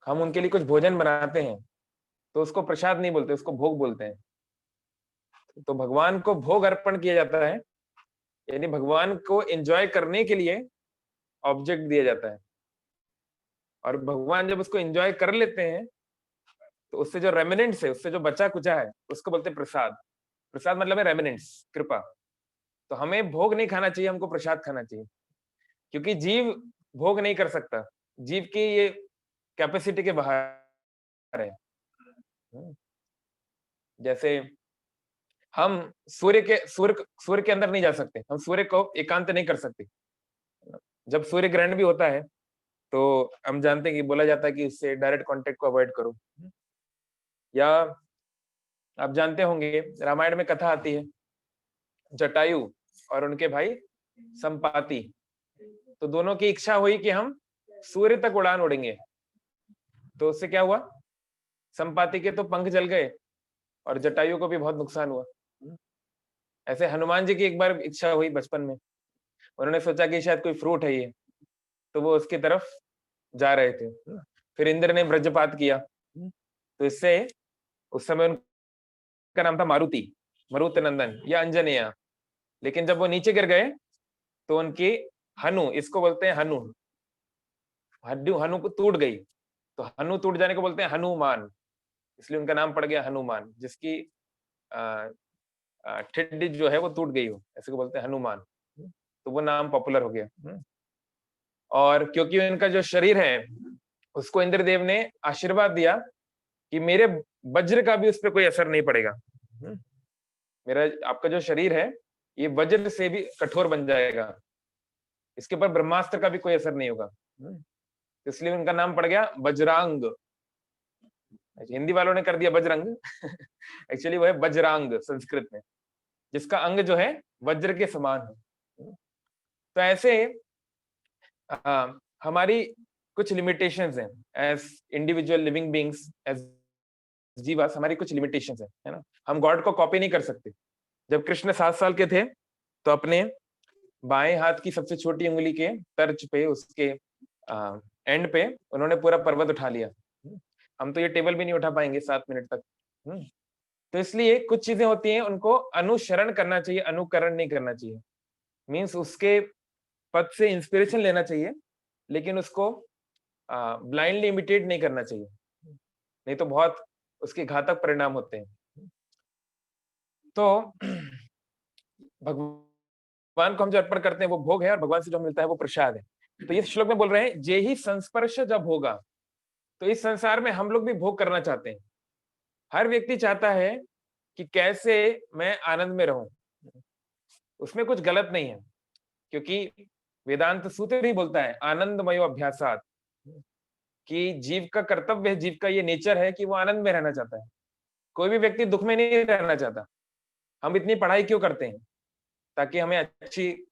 हम उनके लिए कुछ भोजन बनाते हैं तो उसको प्रसाद नहीं बोलते, उसको भोग बोलते हैं। तो भगवान को भोग अर्पण किया जाता है, यानी भगवान को एंजॉय करने के लिए ऑब्जेक्ट दिया जाता है, और भगवान जब उसको एंजॉय कर लेते हैं तो उससे जो रेमिनेंट्स है, उससे जो बचा कुचा है, उसको बोलते हैं प्रसाद। प्रसाद मतलब है रेमिनेंट्स, कृपा। तो हमें भोग नहीं खाना चाहिए, हमको प्रसाद खाना चाहिए, क्योंकि जीव भोग नहीं कर सकता, जीव की ये कैपेसिटी के बाहर है। जैसे हम सूर्य के अंदर नहीं जा सकते, हम सूर्य को एकांत नहीं कर सकते। जब सूर्य ग्रहण भी होता है तो हम जानते हैं कि बोला जाता है कि उससे डायरेक्ट कांटेक्ट को अवॉइड करो। या आप जानते होंगे, रामायण में कथा आती है, जटायु और उनके भाई संपाति, तो दोनों की इच्छा हुई कि हम सूर्य तक उड़ान उड़ेंगे। तो उससे क्या हुआ, संपाति के तो पंख जल गए और जटायु को भी बहुत नुकसान हुआ। ऐसे हनुमान जी की एक बार इच्छा हुई बचपन में, उन्होंने सोचा कि शायद कोई फ्रूट है ये, तो वो उसकी तरफ जा रहे थे, फिर इंद्र ने वज्रपात किया, तो इससे उस समय उनका नाम था मारुति, मरुत नंदन या अंजनेया। लेकिन जब वो नीचे गिर गए तो उनकी हनु, इसको बोलते हैं हनु, हड्डी हनु को टूट गई, तो हनु टूट जाने को बोलते हैं हनुमान, इसलिए उनका नाम पड़ गया हनुमान, जिसकी ठिड्डी जो है वो टूट गई हो, ऐसे को बोलते हैं हनुमान। तो वो नाम पॉपुलर हो गया। और क्योंकि उनका जो शरीर है उसको इंद्रदेव ने आशीर्वाद दिया कि मेरे वज्र का भी उस पर कोई असर नहीं पड़ेगा। मेरा आपका जो शरीर है ये वज्र से भी कठोर बन जाएगा, इसके ऊपर ब्रह्मास्त्र का भी कोई असर नहीं होगा, इसलिए उनका नाम पड़ गया वज्रांग। हिंदी वालों ने कर दिया बजरंग एक्चुअली वो है वज्रांग संस्कृत में, जिसका अंग जो है वज्र के समान है। तो ऐसे हमारी कुछ लिमिटेशंस हैं as individual living beings, as जीवास हमारी कुछ लिमिटेशंस है ना। हम गॉड को कॉपी नहीं कर सकते। जब कृष्ण 7 साल के थे तो अपने बाएं हाथ की सबसे छोटी उंगली के तर्ज पे, उसके एंड पे उन्होंने पूरा पर्वत उठा लिया। हम तो ये टेबल भी नहीं उठा पाएंगे 7 मिनट तक। तो इसलिए कुछ चीजें होती हैं उनको अनुसरण करना चाहिए, अनुकरण नहीं करना चाहिए। मीन्स उसके पद से इंस्पिरेशन लेना चाहिए, लेकिन उसको ब्लाइंडली इमिटेट नहीं करना चाहिए, नहीं तो बहुत उसके घातक परिणाम होते हैं। तो भगवान को हम जो अर्पण करते हैं वो भोग है, और भगवान से जो मिलता है वो प्रसाद है। तो इस श्लोक में बोल रहे हैं, जे ही संस्पर्श जब होगा, तो इस संसार में हम लोग भी भोग करना चाहते हैं। हर व्यक्ति चाहता है कि कैसे मैं आनंद में रहूं, उसमें कुछ गलत नहीं है, क्योंकि वेदांत सूत्र ही बोलता है आनंदमयो अभ्यासात, कि जीव का कर्तव्य है, जीव का ये नेचर है कि वो आनंद में रहना चाहता है। कोई भी व्यक्ति दुख में नहीं रहना चाहता। हम इतनी पढ़ाई क्यों करते हैं, ताकि हमें अच्छी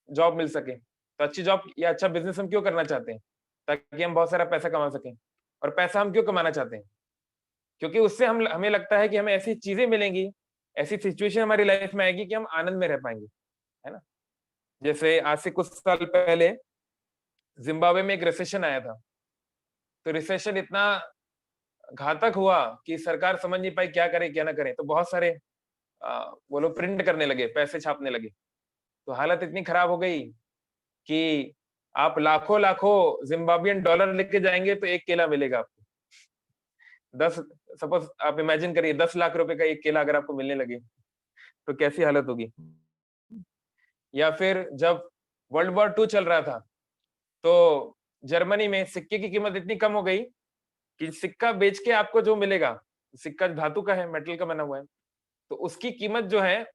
जॉब मिल सके। तो अच्छी जॉब या अच्छा बिजनेस हम क्यों करना चाहते हैं, ताकि हम बहुत सारा पैसा कमा सकें। और पैसा हम क्यों कमाना चाहते हैं, क्योंकि उससे हमें लगता है कि हमें ऐसी चीजें मिलेंगी, ऐसी सिचुएशन हमारी लाइफ में आएगी कि हम आनंद में रह पाएंगे, है ना। जैसे आज से कुछ साल पहले जिम्बाब्वे में एक रिसेशन आया था। तो रिसेशन इतना घातक हुआ कि सरकार समझ नहीं पाई क्या करे क्या ना करे, तो बहुत सारे वो लोग प्रिंट करने लगे, पैसे छापने लगे। तो हालत इतनी खराब हो गई कि आप लाखों लाखों जिम्बाब्वियन डॉलर लेके जाएंगे तो एक केला मिलेगा आपको। 10 सपोज आप इमेजिन करिए 10 लाख रुपए का एक केला अगर आपको मिलने लगे तो कैसी हालत होगी। या फिर जब वर्ल्ड वॉर 2 चल रहा था, तो जर्मनी में सिक्के की कीमत इतनी कम हो गई कि सिक्का बेच के आपको जो मिलेगा, सिक्का धातु का है, मेटल का बना हुआ है, तो उसकी कीमत जो है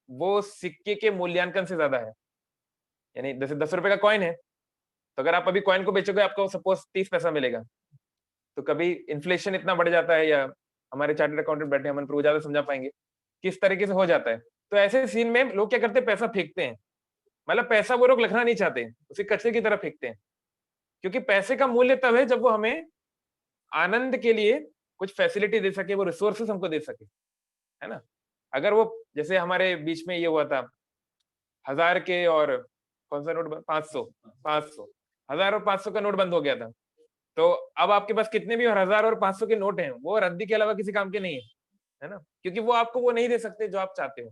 वो सिक्के के मूल्यांकन से ज्यादा है। यानी जैसे 10 रुपए का कॉइन है, तो अगर आप अभी कॉइन को बेचोगे आपको सपोज 30 पैसा मिलेगा। तो कभी इन्फ्लेशन इतना बढ़ जाता है, या हमारे चार्टर्ड अकाउंटेंट बैठे हैं, वो ज्यादा समझा पाएंगे किस तरीके से हो जाता है। तो ऐसे सीन में लोग क्या करते हैं, पैसा फेंकते हैं। मतलब पैसा वो लोग रखना नहीं चाहते, उसे कचरे की तरह फेंकते हैं। क्योंकि पैसे का मूल्य तब है जब वो हमें आनंद के लिए कुछ फैसिलिटी दे सके, वो रिसोर्सेस हमको दे सके, है ना। अगर वो, जैसे हमारे बीच में ये हुआ था 1000 के और कौन सा नोट, 500, 500, 1000 और 500 का नोट बंद हो गया था। तो अब आपके पास कितने भी 1000 और 500 के नोट हैं, वो रद्दी के अलावा किसी काम के नहीं है ना, क्योंकि वो आपको वो नहीं दे सकते जो आप चाहते हो।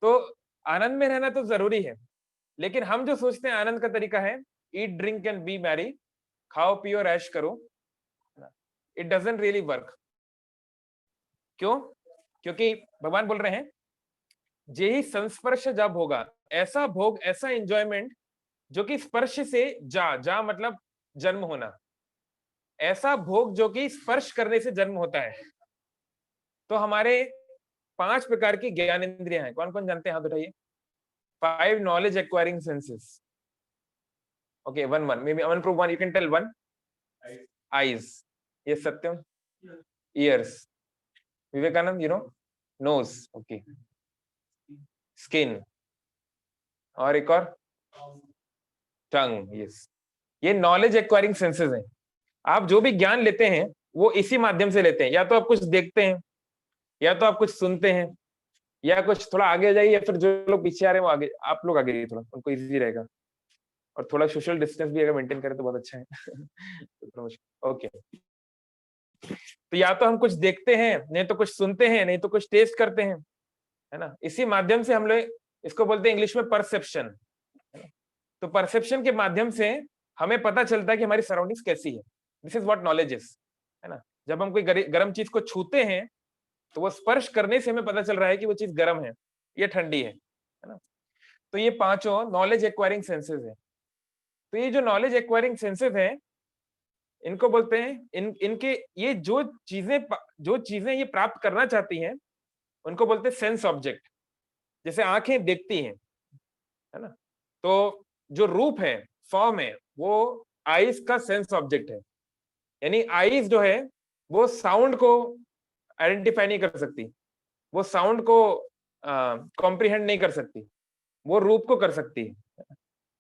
तो आनंद में रहना तो जरूरी है, लेकिन हम जो सोचते हैं आनंद का तरीका है eat drink and B Mary, खाओ पियो ऐश करो, इट डजंट रियली वर्क। क्यों? क्योंकि भगवान बोल रहे हैं जे ही संस्पर्श जब होगा, ऐसा भोग, ऐसा एंजॉयमेंट जो कि स्पर्श से जा मतलब जन्म होना, ऐसा भोग जो कि स्पर्श करने से जन्म होता है। तो हमारे 5 प्रकार की ज्ञान इंद्रियां हैं, कौन कौन जानते हैं? हाथ उठाइए। 5 knowledge acquiring senses. Okay, one. Maybe I will prove one. You can tell one. Eyes. Yes, Satyam. Ears. Vivekanand, you know? Nose. Okay. Skin. और एक और? Tongue. Yes. ये नॉलेज एक्वायरिंग सेंसेस हैं। आप जो भी ज्ञान लेते हैं वो इसी माध्यम से लेते हैं, या तो आप कुछ देखते हैं, या तो आप कुछ सुनते हैं, या कुछ थोड़ा आगे जाइए, या फिर जो लोग पीछे आ रहे हैं वो आगे, आप लोग आगे जाइए, थोड़ा उनको इजी रहेगा, और थोड़ा सोशल डिस्टेंस भी अगर मेंटेन करें तो बहुत अच्छा है। ओके, तो या तो हम कुछ देखते हैं, नहीं तो कुछ सुनते हैं, नहीं तो कुछ टेस्ट करते हैं, है ना। इसी माध्यम से हम लोग इसको बोलते हैं इंग्लिश में परसेप्शन। तो परसेप्शन के माध्यम से हमें पता चलता है कि हमारी सराउंडिंग्स कैसी है। This is what knowledge is, है ना। जब हम कोई गर्म चीज को छूते हैं तो वो स्पर्श करने से हमें पता चल रहा है कि वो चीज गर्म है या ठंडी है ना। तो ये 5 नॉलेज एक्वायरिंग सेंसेस है। तो ये जो नॉलेज एक्वायरिंग सेंसेस है, इनको बोलते हैं इनके ये जो चीजें ये प्राप्त करना चाहती हैं उनको बोलते हैं सेंस ऑब्जेक्ट। जैसे आंखें देखती हैं, है ना, तो जो रूप है, फॉर्म है, वो आईज का सेंस ऑब्जेक्ट है। यानी आईज जो है वो साउंड को आइडेंटिफाई नहीं कर सकती, वो साउंड को कॉम्प्रिहेंड नहीं कर सकती, वो रूप को कर सकती है।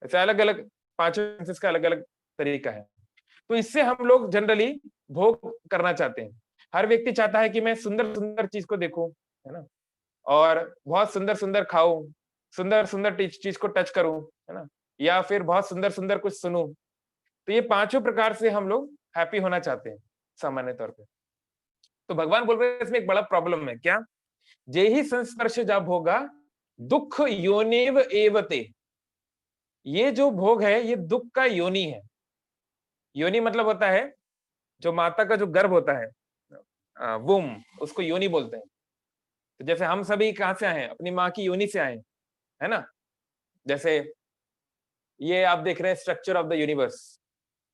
ऐसे अलग अलग 5 सेंसेस का अलग अलग तरीका है। तो इससे हम लोग जनरली भोग करना चाहते हैं। हर व्यक्ति चाहता है कि मैं सुंदर सुंदर चीज को देखूं, है ना, और बहुत सुंदर सुंदर खाऊं, सुंदर सुंदर चीज को टच करूं, है ना, या फिर बहुत सुंदर सुंदर कुछ सुनूं। तो ये 5 प्रकार से हम लोग हैप्पी होना चाहते हैं सामान्य तौर पे। तो भगवान बोल रहे हैं इसमें एक बड़ा प्रॉब्लम है। क्या? जे ही संस्पर्श जब होगा दुख योनिव एवते। ये जो भोग है ये दुख का योनि है। योनि मतलब होता है जो माता का जो गर्भ होता है, वुम, उसको योनि बोलते हैं। तो जैसे हम सभी कहां से आए हैं? अपनी माँ की योनि से आए हैं, है ना। जैसे ये आप देख रहे हैं स्ट्रक्चर ऑफ द यूनिवर्स,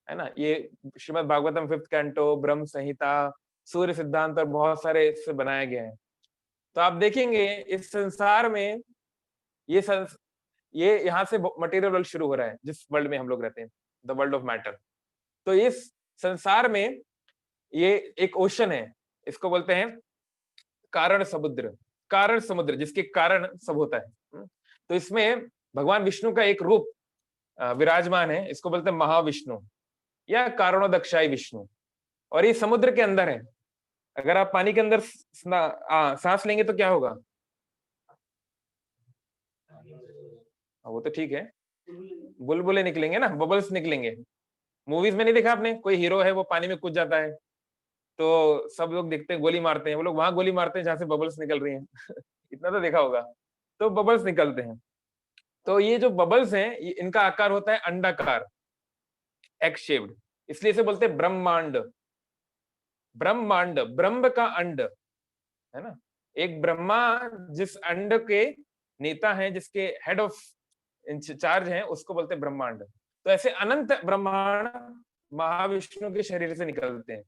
है ना। ये श्रीमद् भागवतम 5th कैंटो, ब्रह्म संहिता, सूर्य सिद्धांत और बहुत सारे इससे बनाए गए हैं। तो आप देखेंगे इस संसार में ये यहाँ से मटेरियल वर्ल्ड शुरू हो रहा है, जिस वर्ल्ड में हम लोग रहते हैं, द वर्ल्ड ऑफ मैटर। तो इस संसार में ये एक ओशन है, इसको बोलते हैं कारण समुद्र, कारण समुद्र, जिसके कारण सब होता है। तो इसमें भगवान विष्णु का एक रूप विराजमान है, इसको बोलते हैं महाविष्णु या कारणोदक्षाई विष्णु। और ये समुद्र के अंदर है। अगर आप पानी के अंदर सांस लेंगे तो क्या होगा? वो तो ठीक है, बुलबुले निकलेंगे ना, बबल्स निकलेंगे। मूवीज में नहीं देखा आपने, कोई हीरो है वो पानी में कूद जाता है तो सब लोग देखते हैं, गोली मारते हैं, वो लोग वहां गोली मारते हैं जहां से बबल्स निकल रही हैं। इतना तो देखा होगा। तो बबल्स निकलते हैं। तो ये जो बबल्स हैं इनका आकार होता है अंडाकार, एक्स शेप्ड, इसलिए इसे बोलते हैं ब्रह्मांड। ब्रह्मांड, ब्रह्म का अंड, है ना। एक ब्रह्मा जिस अंड के नेता हैं, जिसके हेड ऑफ इंचार्ज हैं, उसको बोलते हैं ब्रह्मांड। तो ऐसे अनंत ब्रह्मांड महाविष्णु के शरीर से निकलते हैं।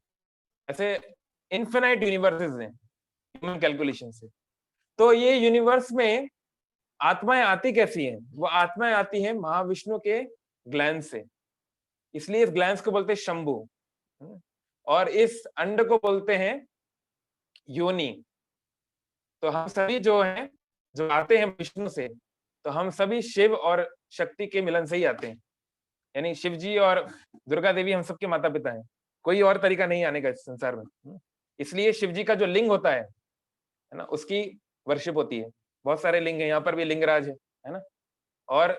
ऐसे इन्फिनाइट यूनिवर्सेस हैं ह्यूमन कैलकुलेशन से। तो ये यूनिवर्स में आत्माएं आती कैसी हैं? वो आत्माएं आती हैं महाविष्णु के ग्लैंड से, इसलिए इस ग्लैंड को बोलते हैं शंभु, और इस अंड को बोलते हैं योनि। तो हम सभी जो हैं, जो आते हैं विष्णु से, तो हम सभी शिव और शक्ति के मिलन से ही आते हैं। यानी शिव जी और दुर्गा देवी हम सबके माता पिता हैं, कोई और तरीका नहीं आने का इस संसार में। इसलिए शिव जी का जो लिंग होता है ना, उसकी वर्शिप होती है। बहुत सारे लिंग हैं, यहाँ पर भी लिंगराज है ना। और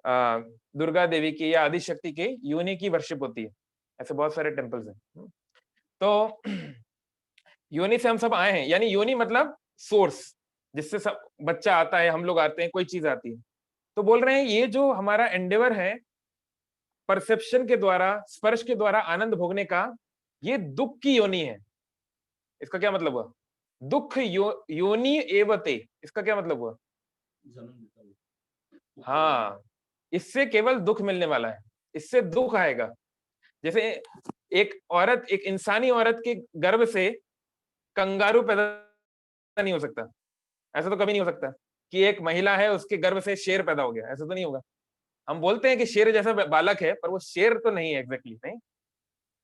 दुर्गा देवी की या आदि शक्ति के योनि की वर्शिप होती है ऐसे बहुत सारे टेम्पल्स हैं। तो योनि से हम सब आए हैं, यानी योनि मतलब सोर्स, जिससे सब बच्चा आता है, हम लोग आते हैं, कोई चीज आती है। तो बोल रहे हैं ये जो हमारा एंडेवर है परसेप्शन के द्वारा, स्पर्श के द्वारा आनंद भोगने का, ये दुख की योनि है। इसका क्या मतलब हुआ? दुख योनि एवते, इसका क्या मतलब हुआ? हाँ, इससे केवल दुख मिलने वाला है, इससे दुख आएगा। जैसे एक औरत, एक इंसानी औरत के गर्भ से कंगारू पैदा नहीं हो सकता, ऐसा तो कभी नहीं हो सकता कि एक महिला है उसके गर्भ से शेर पैदा हो गया, ऐसा तो नहीं होगा। हम बोलते हैं कि शेर जैसा बालक है, पर वो शेर तो नहीं है एग्जैक्टली, नहीं।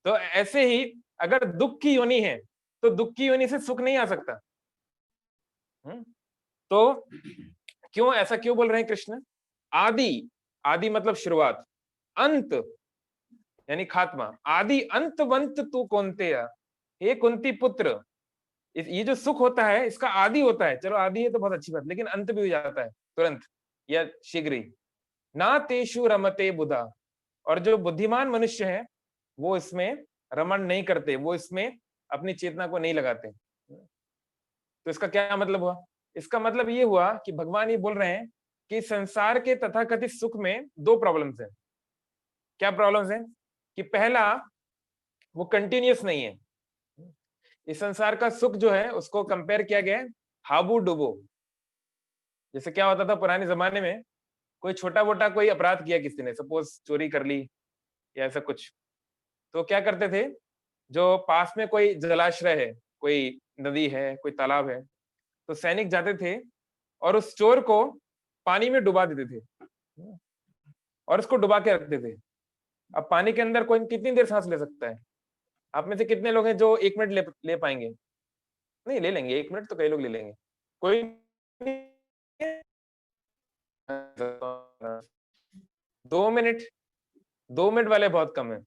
तो ऐसे ही अगर दुख की योनि है तो दुख की योनि से सुख नहीं आ सकता। तो क्यों ऐसा क्यों बोल रहे हैं कृष्ण? आदि, आदि मतलब शुरुआत, अंत यानी खात्मा, आदि अंतवंत तू कौनते, हे कुंती पुत्र। ये जो सुख होता है इसका आदि होता है, चलो आदि है तो बहुत अच्छी बात, लेकिन अंत भी हो जाता है तुरंत या शीघ्र ही। ना तेषु रमते बुधा, और जो बुद्धिमान मनुष्य है वो इसमें रमण नहीं करते, वो इसमें अपनी चेतना को नहीं लगाते। तो इसका क्या मतलब हुआ? इसका मतलब ये हुआ कि भगवान ये बोल रहे हैं कि संसार के तथाकथित सुख में दो प्रॉब्लम्स हैं। क्या प्रॉब्लम्स हैं? कि पहला, वो कंटिन्यूअस नहीं है। इस संसार का सुख जो है उसको कंपेयर किया गया है हाबू डुबो। जैसे क्या होता था पुराने जमाने में, कोई छोटा मोटा कोई अपराध किया किसी ने, सपोज चोरी कर ली या ऐसा कुछ, तो क्या करते थे, जो पास में कोई जलाशय है, कोई नदी है, कोई तालाब है, तो सैनिक जाते थे और उस चोर को पानी में डुबा देते थे और उसको डुबा के रखते थे। अब पानी के अंदर कोई कितनी देर सांस ले सकता है? आप में से कितने लोग हैं जो 1 मिनट ले पाएंगे? नहीं ले लेंगे, 1 मिनट तो कई लोग ले लेंगे। कोई 2 मिनट, 2 मिनट वाले बहुत कम है,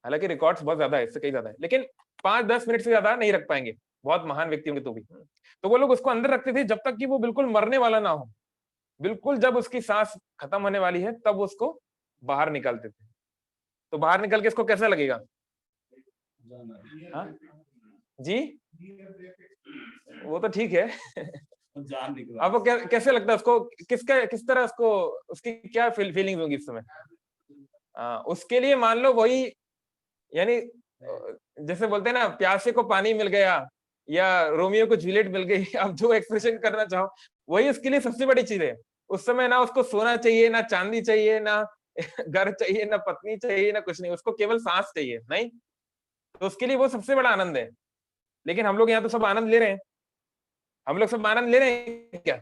हालांकि रिकॉर्ड्स बहुत ज्यादा है, इससे कहीं ज्यादा है, लेकिन 5-10 मिनट से ज्यादा नहीं रख पाएंगे, बहुत महान व्यक्ति होंगे तो भी। तो वो लोग उसको अंदर रखते थे जब तक कि वो बिल्कुल मरने वाला ना हो, बिल्कुल जब उसकी सांस खत्म होने वाली है तब उसको बाहर निकालते थे। तो बाहर निकल के इसको कैसा लगेगा? हाँ जी, वो तो ठीक है। आपको कैसे लगता है उसको, किस तरह उसको, उसकी क्या फीलिंग्स होगी इस समय? उसके लिए मान लो वही, यानी जैसे बोलते हैं ना, प्यासे को पानी मिल गया या रोमियो को जूलियट मिल गई, आप जो एक्सप्रेशन करना चाहो, वही उसके लिए सबसे बड़ी चीज है। उस समय ना उसको सोना चाहिए, ना चांदी चाहिए, ना घर चाहिए, ना पत्नी चाहिए, ना कुछ नहीं, उसको केवल सांस चाहिए, नहीं? तो उसके लिए वो सबसे बड़ा आनंद है। लेकिन हम लोग यहाँ तो सब आनंद ले रहे हैं, हम लोग सब आनंद ले रहे हैं क्या?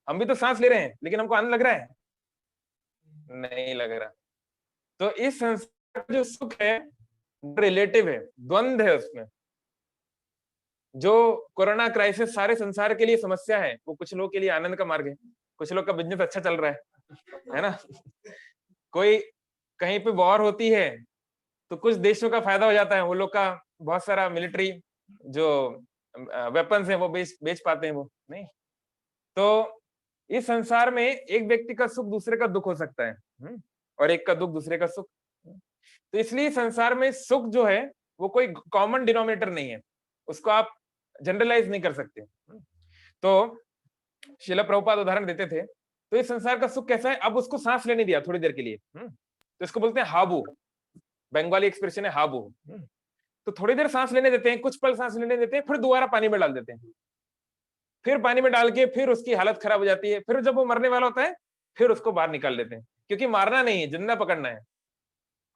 हम भी तो सांस ले रहे हैं, लेकिन हमको आनंद लग रहा है? नहीं लग रहा। तो इस संसार का जो सुख है रिलेटिव है, द्वंद है उसमें। जो कोरोना क्राइसिस सारे संसार के लिए समस्या है, वो कुछ लोगों के लिए आनंद का मार्ग है। कुछ लोग का बिजनेस अच्छा चल रहा है ना? कोई कहीं पे वॉर होती है तो कुछ देशों का फायदा हो जाता है, वो लोग का बहुत सारा मिलिट्री जो वेपन्स है वो बेच पाते हैं, वो नहीं। तो इस संसार में एक व्यक्ति का सुख दूसरे का दुख हो सकता है, और एक का दुख दूसरे का सुख। तो इसलिए संसार में सुख जो है वो कोई कॉमन डिनोमिनेटर नहीं है, उसको आप जनरलाइज नहीं कर सकते। तो शिला प्रभुपाद उदाहरण देते थे, तो इस संसार का सुख कैसा है, अब उसको सांस लेने दिया थोड़ी देर के लिए, तो इसको बोलते हैं हाबू, बंगाली एक्सप्रेशन है हाबू। तो थोड़ी देर सांस लेने देते हैं, कुछ पल सांस लेने देते हैं, फिर दोबारा पानी में डाल देते हैं, फिर पानी में डाल के फिर उसकी हालत खराब हो जाती है, फिर जब वो मरने वाला होता है फिर उसको बाहर निकाल देते हैं, क्योंकि मारना नहीं है, जिंदा पकड़ना है।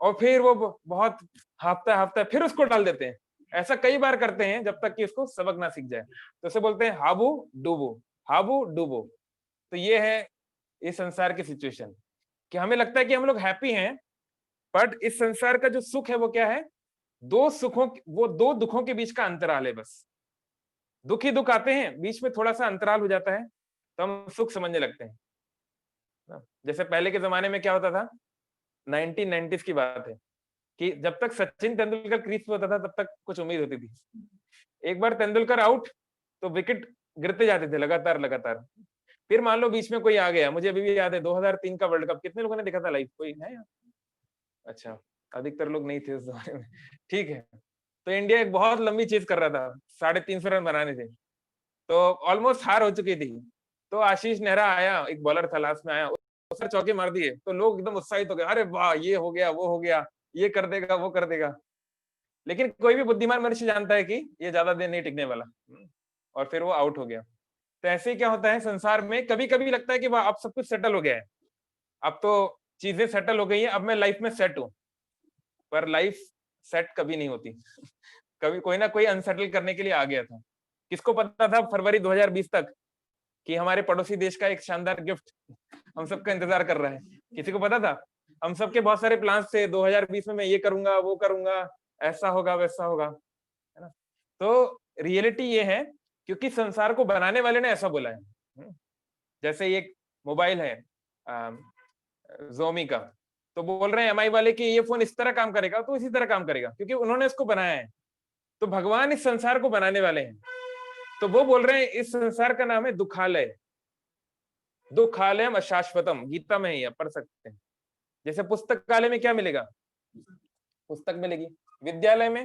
और फिर वो बहुत हाफता हाफता फिर उसको डाल देते हैं। ऐसा कई बार करते हैं जब तक कि उसको सबक ना सीख जाए। तो उसे बोलते हैं हाबू डूबो, हाबू डूबो। तो ये है इस संसार की सिचुएशन, कि हमें लगता है कि हम लोग हैप्पी हैं, बट इस संसार का जो सुख है वो क्या है? वो दो दुखों के बीच का अंतराल है बस। दुख ही दुख आते हैं, बीच में थोड़ा सा अंतराल हो जाता है तो हम सुख समझने लगते हैं ना। जैसे पहले के जमाने में क्या होता था, 1990s की बात है, कि जब तक सचिन तेंदुलकर क्रीज पे होता था तब तक कुछ उम्मीद होती थी। एक बार तेंदुलकर आउट तो विकेट गिरते जाते थे लगातार लगातार। फिर मान लो बीच में कोई आ गया, मुझे अभी भी याद है 2003 का वर्ल्ड कप, कितने लोगों ने देखा था लाइव? कोई है यहाँ? अच्छा, अधिकतर लोग नहीं थे उस जमाने में। ठीक है, तो इंडिया एक बहुत लंबी चीज कर रहा था, 350 रन बनाने थे, तो ऑलमोस्ट हार हो चुकी थी। तो आशीष नेहरा आया, एक बॉलर था, लास्ट में आया, उसने चौके मार दिए, तो लोग एकदम उत्साहित हो गए, अरे वाह ये हो गया, वो हो गया, ये कर देगा, वो कर देगा। लेकिन कोई भी बुद्धिमान मनुष्य जानता है कि ये ज्यादा देर नहीं टिकने वाला। और फिर वो आउट हो गया। तो ऐसे ही क्या होता है संसार में, कभी कभी लगता है कि वाह अब सब कुछ सेटल हो गया है, अब तो चीजें सेटल हो गई है, अब मैं लाइफ में सेट हूं। पर लाइफ सेट कभी नहीं होती। कभी कोई ना कोई अनसेटल करने के लिए आ गया था। किसको पता था फरवरी 2020 तक कि हमारे पड़ोसी देश का एक शानदार गिफ्ट हम सबका इंतजार कर रहा है? किसी को पता था? हम सबके बहुत सारे प्लान्स थे, 2020 में मैं ये करूंगा, वो करूंगा, ऐसा होगा, वैसा होगा, है ना? तो रियलिटी ये है, क्योंकि संसार को बनाने वाले ने ऐसा बोला है। जैसे ये मोबाइल है Xiaomi का, तो बोल रहे हैं एमआई वाले कि ये फोन इस तरह काम करेगा, तो इसी तरह काम करेगा, क्योंकि उन्होंने इसको बनाया है। तो भगवान इस संसार को बनाने वाले हैं, तो वो बोल रहे हैं इस संसार का नाम है दुखालय। दुखालयम अशाश्वतम, गीता में ही पढ़ सकते हैं। जैसे पुस्तकालय में क्या मिलेगा? पुस्तक मिलेगी। विद्यालय में,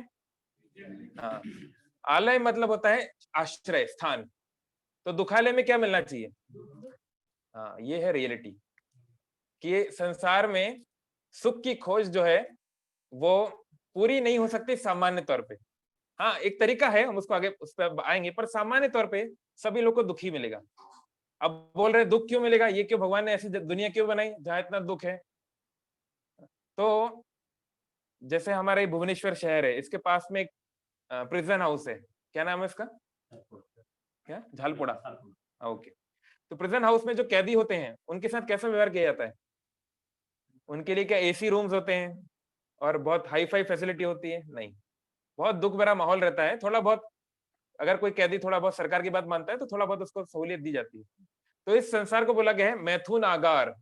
हाँ, आलय मतलब होता है आश्रय स्थान, तो दुखालय में क्या मिलना चाहिए? हाँ, ये है रियलिटी कि संसार में सुख की खोज जो है वो पूरी नहीं हो सकती सामान्य तौर पे। हाँ, एक तरीका है, हम उसको आगे उस पर आएंगे, पर सामान्य तौर पे सभी लोग को दुख ही मिलेगा। अब बोल रहे दुख क्यों मिलेगा, ये क्यों भगवान ने ऐसी दुनिया क्यों बनाई जहां इतना दुख है? तो जैसे हमारे भुवनेश्वर शहर है, इसके पास में एक प्रिजन हाउस है, क्या नाम है इसका? क्या? झालपुड़ा। ओके। तो प्रिजन हाउस में जो कैदी होते हैं उनके साथ कैसा व्यवहार किया जाता है? उनके लिए क्या एसी रूम्स होते हैं और बहुत हाई फाई फैसिलिटी होती है? नहीं, बहुत दुख भरा माहौल रहता है। थोड़ा बहुत अगर कोई कैदी थोड़ा बहुत सरकार की बात मानता है तो थोड़ा बहुत उसको सहूलियत दी जाती है। तो इस संसार को बोला गया है मैथुन आगार।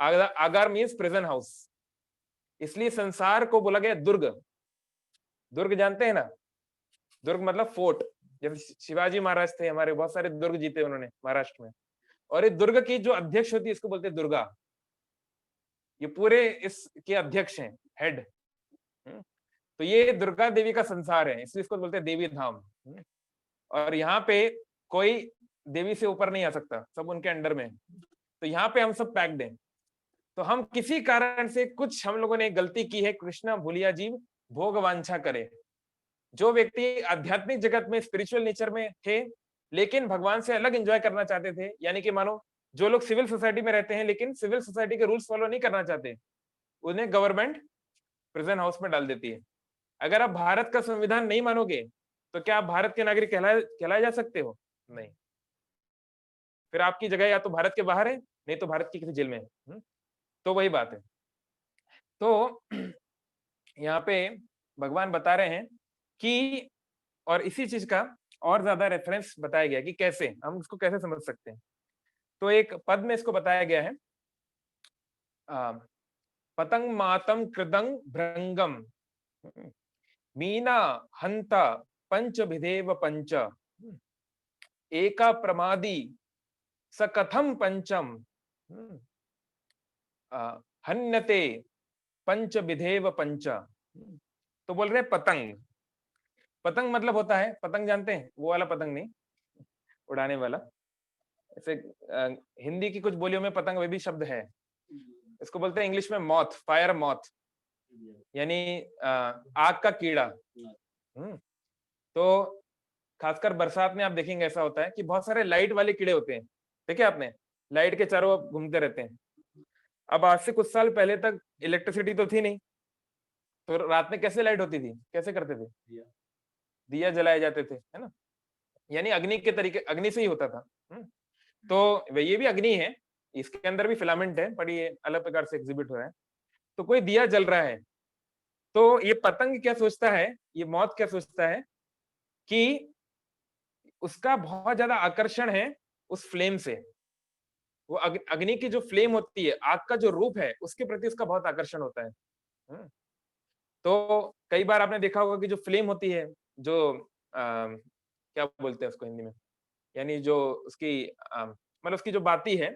आगार मीन्स प्रिजन हाउस, इसलिए संसार को बोला गया दुर्ग। दुर्ग जानते हैं ना? दुर्ग मतलब फोर्ट। जैसे शिवाजी महाराज थे हमारे, बहुत सारे दुर्ग जीते उन्होंने महाराष्ट्र में, और ये दुर्ग की जो अध्यक्ष होती है इसको बोलते हैं दुर्गा। ये पूरे इसके अध्यक्ष हैं, हेड। तो ये दुर्गा देवी का संसार है, इसलिए इसको बोलते हैं देवी धाम। और यहाँ पे कोई देवी से ऊपर नहीं आ सकता, सब उनके अंडर में। तो यहाँ पे हम सब पैक्ड हैं। तो हम किसी कारण से कुछ हम लोगों ने गलती की है, कृष्णा भूलिया जीव भोग वांछा करे। जो व्यक्ति आध्यात्मिक जगत में स्पिरिचुअल नेचर में थे लेकिन भगवान से अलग एंजॉय करना चाहते थे, यानी कि मानो जो लोग सिविल सोसाइटी में रहते हैं लेकिन सिविल सोसाइटी के रूल्स फॉलो नहीं करना चाहते, उन्हें गवर्नमेंट प्रिजन हाउस में डाल देती है। अगर आप भारत का संविधान नहीं मानोगे तो क्या आप भारत के नागरिक कहलाए जा सकते हो? नहीं। फिर आपकी जगह या तो भारत के बाहर है, नहीं तो भारत की किसी जेल में है। तो वही बात है। तो यहाँ पे भगवान बता रहे हैं कि, और इसी चीज का और ज्यादा रेफरेंस बताया गया कि कैसे हम इसको कैसे समझ सकते हैं। तो एक पद में इसको बताया गया है, पतंग मातम कृदंग भृंगम मीना हंता पंच भिदेव पंच एका प्रमादी सकथम पंचम हन्यते पंच विधेव पंच। तो बोल रहे पतंग। पतंग मतलब होता है, पतंग जानते हैं, वो वाला पतंग नहीं, उड़ाने वाला। ऐसे हिंदी की कुछ बोलियों में पतंग वे भी शब्द है। इसको बोलते हैं इंग्लिश में मॉथ, फायर मॉथ, यानी आग का कीड़ा। तो खासकर बरसात में आप देखेंगे ऐसा होता है कि बहुत सारे लाइट वाले कीड़े होते हैं, देखे आपने? लाइट के चारों ओर घूमते रहते हैं। अब आज से कुछ साल पहले तक इलेक्ट्रिसिटी तो थी नहीं, तो रात में कैसे लाइट होती थी, कैसे करते थे? दिया जलाए जाते थे, है ना? यानी अग्नि के तरीके, अग्नि से ही होता था। तो ये भी अग्नि है, इसके अंदर भी फिलामेंट है, पर ये अलग प्रकार से एग्जिबिट हो रहा है। तो कोई दिया जल रहा है, तो ये पतंग क्या सोचता है, ये मौत क्या सोचता है कि उसका बहुत ज्यादा आकर्षण है उस फ्लेम से। वो अग्नि की जो फ्लेम होती है, आग का जो रूप है, उसके प्रति उसका बहुत आकर्षण होता है। तो कई बार आपने देखा होगा कि जो फ्लेम होती है, जो क्या बोलते हैं उसको हिंदी में, यानी जो उसकी मतलब उसकी जो बाती है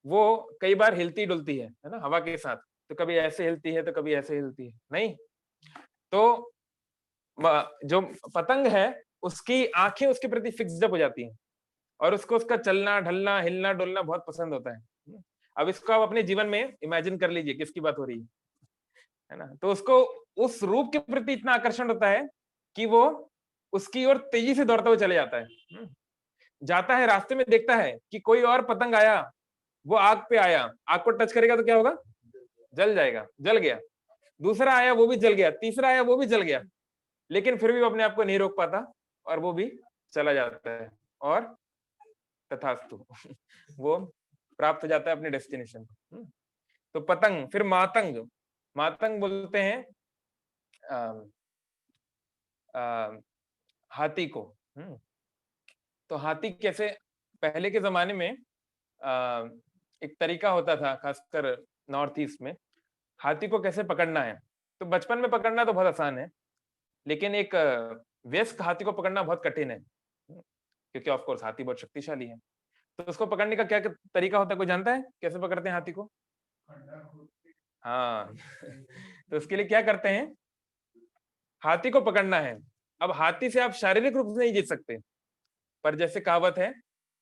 वो कई बार हिलती डुलती है ना, हवा के साथ। तो कभी ऐसे हिलती है तो कभी ऐसे हिलती है, नहीं। तो जो पतंग है उसकी आंखें उसके प्रति फिक्स्ड हो जाती हैं और उसको उसका चलना ढलना हिलना डुलना बहुत पसंद होता है। अब इसको आप अपने जीवन में इमेजिन कर लीजिए किसकी बात हो रही है ना। तो उसको उस रूप के प्रति इतना आकर्षण होता है कि वो उसकी ओर तेजी से दौड़ता हुआ चले जाता है। जाता है रास्ते में देखता है कि कोई और पतंग आया, वो आग पे आया, आग को टच करेगा तो क्या होगा, जल जाएगा, जल गया। दूसरा आया वो भी जल गया, तीसरा आया वो भी जल गया, लेकिन फिर भी वो अपने आप को नहीं रोक पाता और वो भी चला जाता है और तथास्तु वो प्राप्त हो जाता है अपने डेस्टिनेशन को। तो पतंग, फिर मातंग। मातंग बोलते हैं अ, अ, हाथी को। तो हाथी कैसे, पहले के जमाने में एक तरीका होता था खासकर नॉर्थ ईस्ट में, हाथी को कैसे पकड़ना है। तो बचपन में पकड़ना तो बहुत आसान है, लेकिन एक वयस्क हाथी को पकड़ना बहुत कठिन है, क्योंकि ऑफ कोर्स हाथी बहुत शक्तिशाली है। तो उसको पकड़ने का क्या तरीका होता है, कोई जानता है कैसे पकड़ते हैं हाथी को? हाँ तो उसके लिए क्या करते हैं, हाथी को पकड़ना है। अब हाथी से आप शारीरिक रूप से नहीं जीत सकते, पर जैसे कहावत है,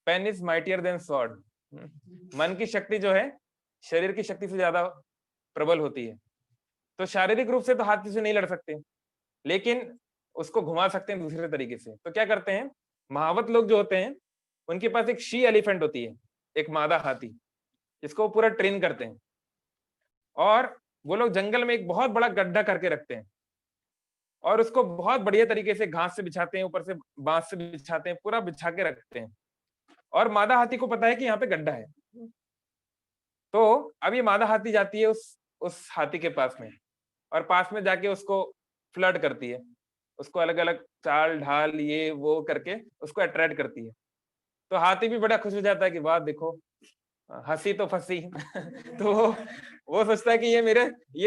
pen is mightier than sword. मन की शक्ति जो है शरीर की शक्ति से ज्यादा प्रबल होती है। तो शारीरिक रूप से तो हाथी से नहीं लड़ सकते, लेकिन उसको घुमा सकते हैं दूसरे तरीके से। तो क्या करते हैं, महावत लोग जो होते हैं उनके पास एक शी एलिफेंट होती है, एक मादा हाथी, जिसको वो पूरा ट्रेन करते हैं। और वो लोग जंगल में एक बहुत बड़ा गड्ढा करके रखते हैं और उसको बहुत बढ़िया तरीके से घास से बिछाते हैं, ऊपर से बांस से बिछाते हैं, पूरा बिछा के रखते हैं। और मादा हाथी को पता है कि यहाँ पे गड्ढा है। तो अब ये मादा हाथी जाती है उस हाथी के पास में, और पास में जाके उसको फ्लर्ट करती है, उसको अलग अलग चाल ढाल ये वो करके उसको अट्रैक्ट करती है। तो हाथी भी बड़ा खुश हो जाता है कि वाह देखो, हंसी तो फंसी तो वो सोचता है कि ये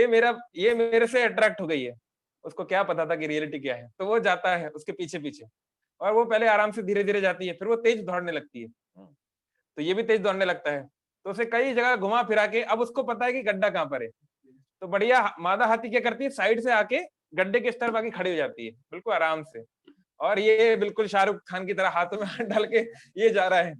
मेरे से अट्रैक्ट हो गई है। उसको क्या पता था कि रियलिटी क्या है। तो वो जाता है उसके पीछे पीछे, और वो पहले आराम से धीरे धीरे जाती है, फिर वो तेज दौड़ने लगती है। तो ये भी तेज दौड़ने लगता है। तो उसे कई जगह घुमा फिरा के, अब उसको पता है कि गड्ढा कहाँ पर है। तो बढ़िया मादा हाथी क्या करती है, साइड से आके गड्ढे के इस तरफ आके खड़ी हो जाती है बिल्कुल आराम से। और ये बिल्कुल शाहरुख खान की तरह हाथों में हाथ डाल के ये जा रहा है,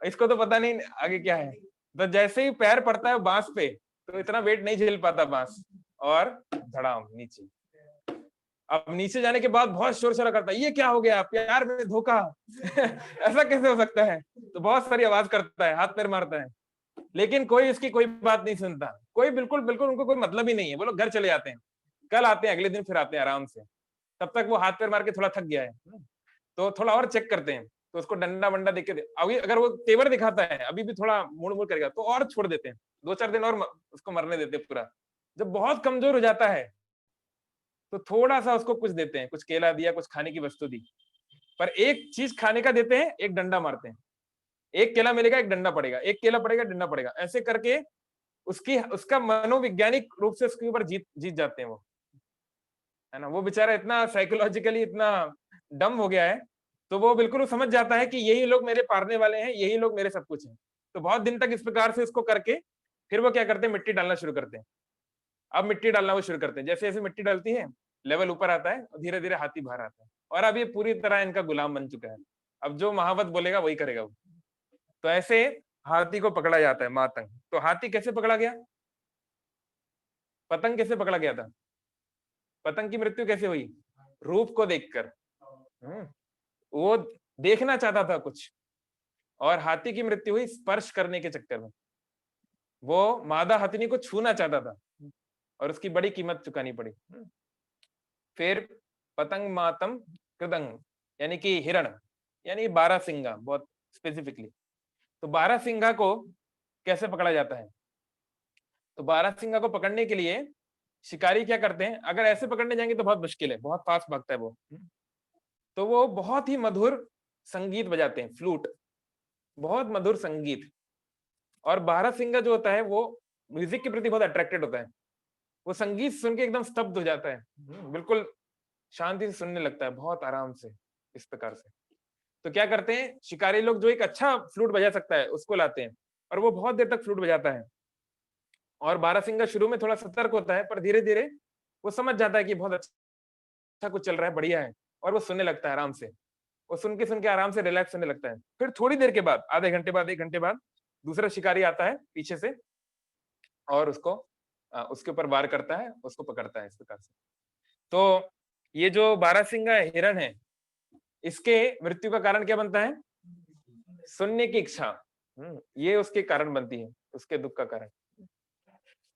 इसको तो पता नहीं आगे क्या है। तो जैसे ही पैर पड़ता है बांस पे, तो इतना वेट नहीं झेल पाता बांस, और धड़ाम नीचे। अब नीचे जाने के बाद बहुत शोर शराबा करता है, ये क्या हो गया, प्यार में धोखा ऐसा कैसे हो सकता है। तो बहुत सारी आवाज करता है, हाथ पैर मारता है, लेकिन कोई इसकी कोई बात नहीं सुनता। कोई बिल्कुल बिल्कुल उनको कोई मतलब ही नहीं है। वो लोग घर चले जाते हैं, कल आते हैं, अगले दिन फिर आते हैं आराम से। तब तक वो हाथ पैर मार के थोड़ा थक गया है, तो थोड़ा और चेक करते हैं। तो उसको डंडा वंडा देके अभी अगर वो तेवर दिखाता है, अभी भी थोड़ा मुड़ मुड़ करेगा, तो और छोड़ देते हैं, 2-4 दिन और उसको मरने देते हैं पूरा। जब बहुत कमजोर हो जाता है तो थोड़ा सा उसको कुछ देते हैं, कुछ केला दिया, कुछ खाने की वस्तु दी, पर एक चीज खाने का देते हैं, एक डंडा मारते हैं। एक केला मिलेगा, एक डंडा पड़ेगा, एक केला पड़ेगा, डंडा पड़ेगा, ऐसे करके उसका मनोवैज्ञानिक रूप से उसके ऊपर जीत जीत जाते हैं वो, है ना। वो बेचारा इतना साइकोलॉजिकली इतना डम हो गया है, तो वो बिल्कुल समझ जाता है कि यही लोग मेरे पारने वाले हैं, यही लोग मेरे सब कुछ हैं। तो बहुत दिन तक इस प्रकार से उसको करके फिर वो क्या करते हैं, मिट्टी डालना शुरू करते हैं। अब मिट्टी डालना वो शुरू करते हैं, जैसे जैसे मिट्टी डालती है लेवल ऊपर आता है और धीरे धीरे हाथी बाहर आता है, और अब ये पूरी तरह इनका गुलाम बन चुका है। अब जो महावत बोलेगा वही करेगा वो। तो ऐसे हाथी को पकड़ा जाता है मातंग। तो हाथी कैसे पकड़ा गया, पतंग कैसे पकड़ा गया था, पतंग की मृत्यु कैसे हुई, रूप को देखकर। वो देखना चाहता था कुछ, और हाथी की मृत्यु हुई स्पर्श करने के चक्कर में। वो मादा हथिनी को छूना चाहता था और उसकी बड़ी कीमत चुकानी पड़ी। फिर पतंग मातम कृदंग, यानी कि हिरण, यानी बारहसिंगा, बहुत स्पेसिफिकली। तो बारहसिंगा को कैसे पकड़ा जाता है, तो बारहसिंगा को पकड़ने के लिए शिकारी क्या करते हैं, अगर ऐसे पकड़ने जाएंगे तो बहुत मुश्किल है, बहुत फास्ट भागता है वो। तो वो बहुत ही मधुर संगीत बजाते हैं, फ्लूट, बहुत मधुर संगीत। और बारहसिंगा जो होता है वो म्यूजिक के प्रति बहुत अट्रैक्टेड होता है। वो संगीत सुन के एकदम स्तब्ध हो जाता है, बिल्कुल शांति से सुनने लगता है, बहुत आराम से, इस प्रकार से। तो क्या करते हैं शिकारी लोग, जो एक अच्छा फ्लूट बजा सकता है उसको लाते हैं, और वो बहुत देर तक फ्लूट बजाता है। और बारहसिंगा शुरू में थोड़ा सतर्क होता है, पर धीरे धीरे वो समझ जाता है कि बहुत अच्छा कुछ चल रहा है, बढ़िया है, और वो सुनने लगता है आराम से। वो सुन के आराम से रिलैक्स होने लगता है। फिर थोड़ी देर के बाद, आधे घंटे बाद, 1 घंटे बाद, दूसरा शिकारी आता है पीछे से और उसके ऊपर वार करता है, उसको पकड़ता है इस प्रकार से। तो ये जो बारहसिंगा हिरण है, इसके मृत्यु का कारण क्या बनता है? सुनने की इच्छा। ये उसके कारण बनती है, उसके दुख का कारण।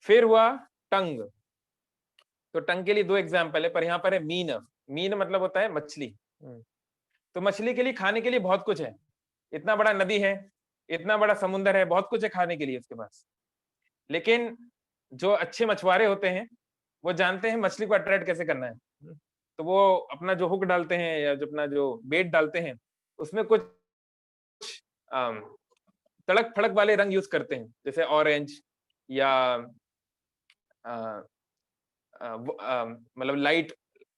फिर हुआ टंग। तो टंग के लिए 2 एग्जाम्पल है, पर यहाँ पर है मीन। मीन मतलब होता है मछली। तो मछली के लिए खाने के लिए बहुत कुछ है, इतना बड़ा नदी है, इतना बड़ा समुद्र है, बहुत कुछ है खाने के लिए उसके पास। लेकिन जो अच्छे मछुआरे होते हैं, वो जानते हैं मछली को अट्रैक्ट कैसे करना है। तो वो अपना जो हुक डालते हैं या जो अपना जो बेट डालते हैं, उसमें कुछ तड़क फड़क वाले रंग यूज करते हैं, जैसे ऑरेंज या मतलब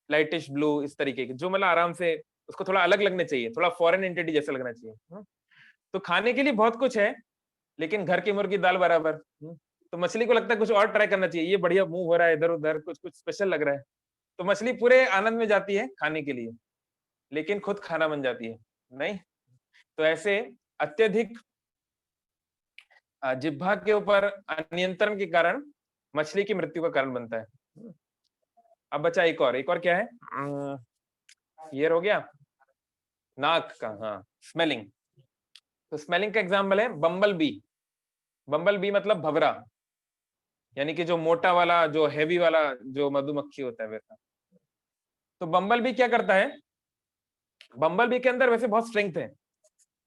लाइटिश ब्लू, इस तरीके के, जो मतलब आराम से उसको थोड़ा अलग लगने चाहिए, थोड़ा फॉरेन एंटिटी जैसा लगना चाहिए। तो खाने के लिए बहुत कुछ है, लेकिन घर की मुर्गी दाल बराबर। तो मछली को लगता है कुछ और ट्राई करना चाहिए, ये बढ़िया मूव हो रहा है इधर उधर, कुछ कुछ स्पेशल लग रहा है। तो मछली पूरे आनंद में जाती है खाने के लिए, लेकिन खुद खाना बन जाती है नहीं। तो ऐसे अत्यधिक जिह्वा के ऊपर अनियंत्रण के कारण मछली की मृत्यु का कारण बनता है। अब बचा एक और क्या है? ये हो गया नाक का, हाँ, स्मेलिंग। तो स्मेलिंग का एग्जाम्पल है बम्बल बी। बम्बल बी मतलब भवरा, यानी कि जो मोटा वाला, जो हैवी वाला, जो मधुमक्खी होता है वैसा। तो बम्बल बी क्या करता है? बम्बल बी के अंदर वैसे बहुत स्ट्रेंथ है,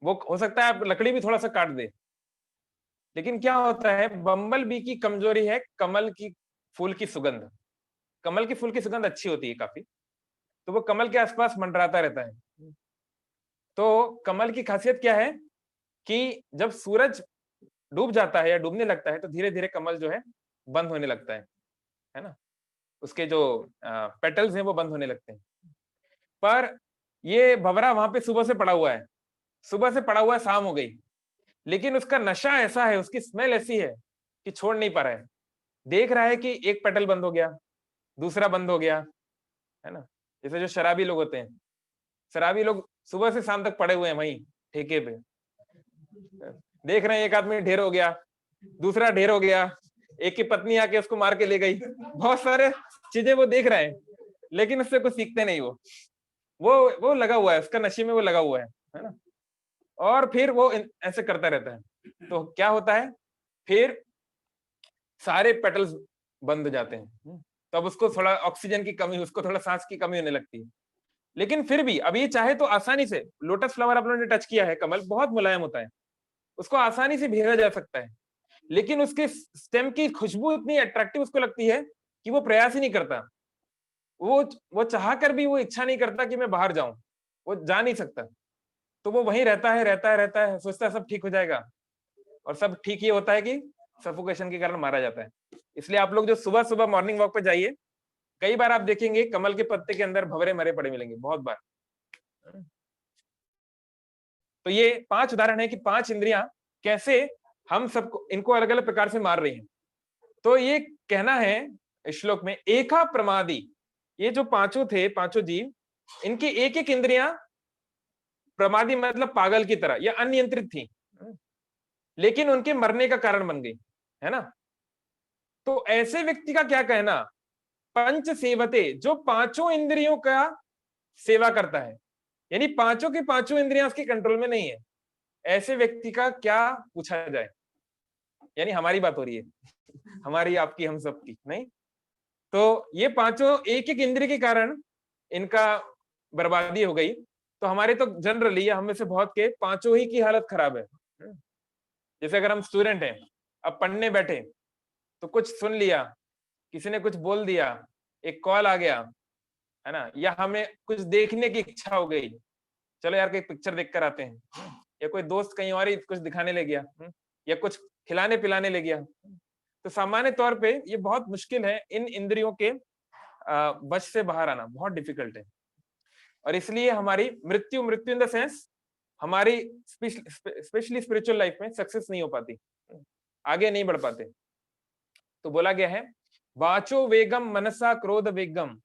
वो हो सकता है आप लकड़ी भी थोड़ा सा काट दे, लेकिन क्या होता है, बम्बल बी की कमजोरी है कमल की फूल की सुगंध। कमल की फूल की सुगंध अच्छी होती है काफी, तो वो कमल के आसपास मंडराता रहता है। तो कमल की खासियत क्या है कि जब सूरज डूब जाता है या डूबने लगता है, तो धीरे धीरे कमल जो है बंद होने लगता है ना, उसके जो पेटल्स हैं वो बंद होने लगते हैं। पर ये भंवरा वहां पे सुबह से पड़ा हुआ है, सुबह से पड़ा हुआ है, शाम हो गई, लेकिन उसका नशा ऐसा है, उसकी स्मेल ऐसी है कि छोड़ नहीं पा रहा है। देख रहा है कि एक पेटल बंद हो गया, दूसरा बंद हो गया, है ना। जैसे जो शराबी लोग होते हैं, शराबी लोग सुबह से शाम तक पड़े हुए हैं वहीं ठेके पे, देख रहे हैं एक आदमी ढेर हो गया, दूसरा ढेर हो गया, एक की पत्नी आके उसको मार के ले गई, बहुत सारे चीजें वो देख रहे हैं, लेकिन उससे कुछ सीखते नहीं। वो लगा हुआ है, उसका नशे में वो लगा हुआ है ना। और फिर वो ऐसे करता रहता है, तो क्या होता है, फिर सारे पेटल्स बंद हो जाते हैं। तब उसको थोड़ा ऑक्सीजन की कमी, उसको थोड़ा सांस की कमी होने लगती है। लेकिन फिर भी अब ये चाहे तो आसानी से, लोटस फ्लावर आप लोगों ने टच किया है, कमल बहुत मुलायम होता है, उसको आसानी से भेजा जा सकता है, लेकिन उसके स्टेम की खुशबू इतनी अट्रैक्टिव उसको लगती है कि वो प्रयास ही नहीं करता। वो चाह कर भी वो इच्छा नहीं करता कि मैं बाहर जाऊं, वो जा नहीं सकता। तो वो वहीं रहता है, रहता है, सोचता है सब ठीक हो जाएगा, और सब ठीक ये होता है कि सफोकेशन के कारण मारा जाता है। इसलिए आप लोग जो सुबह सुबह मॉर्निंग वॉक पे जाइए, कई बार आप देखेंगे कमल के पत्ते के अंदर भंवरे मरे पड़े मिलेंगे, बहुत बार। तो ये 5 उदाहरण है कि 5 इंद्रियां कैसे हम सबको, इनको अलग अलग प्रकार से मार रही हैं। तो ये कहना है इस श्लोक में, एका प्रमादी, ये जो पांचों थे, पांचों जीव, इनकी एक एक इंद्रियां प्रमादी मतलब पागल की तरह या अनियंत्रित थी, लेकिन उनके मरने का कारण बन गई, है ना। तो ऐसे व्यक्ति का क्या कहना, पंच सेवते, जो पांचों इंद्रियों का सेवा करता है, यानी पांचों की पांचों इंद्रियां उसके कंट्रोल में नहीं है, ऐसे व्यक्ति का क्या पूछा जाए। यानी हमारी बात हो रही है, हमारी, आपकी, हम सबकी नहीं। तो ये पांचों एक एक इंद्रिय के कारण इनका बर्बादी हो गई। तो हमारे तो जनरली हम में से बहुत के पांचों ही की हालत खराब है। जैसे अगर हम स्टूडेंट हैं, अब पढ़ने बैठे, तो कुछ सुन लिया, किसी ने कुछ बोल दिया, एक कॉल आ गया, है ना, या हमें कुछ देखने की इच्छा हो गई, चलो यार कोई पिक्चर देख कर आते हैं, या कोई दोस्त कहीं और ही कुछ दिखाने ले गया, या कुछ खिलाने पिलाने ले गया। तो सामान्य तौर पे ये बहुत मुश्किल है, इन इंद्रियों के वश से बाहर आना बहुत डिफिकल्ट है। और इसलिए हमारी मृत्यु, मृत्यु इन द सेंस हमारी स्पेशली स्पिरिचुअल लाइफ में सक्सेस नहीं हो पाती, आगे नहीं बढ़ पाते। तो बोला गया है, वाचो वेगम मनसा क्रोध वेगम,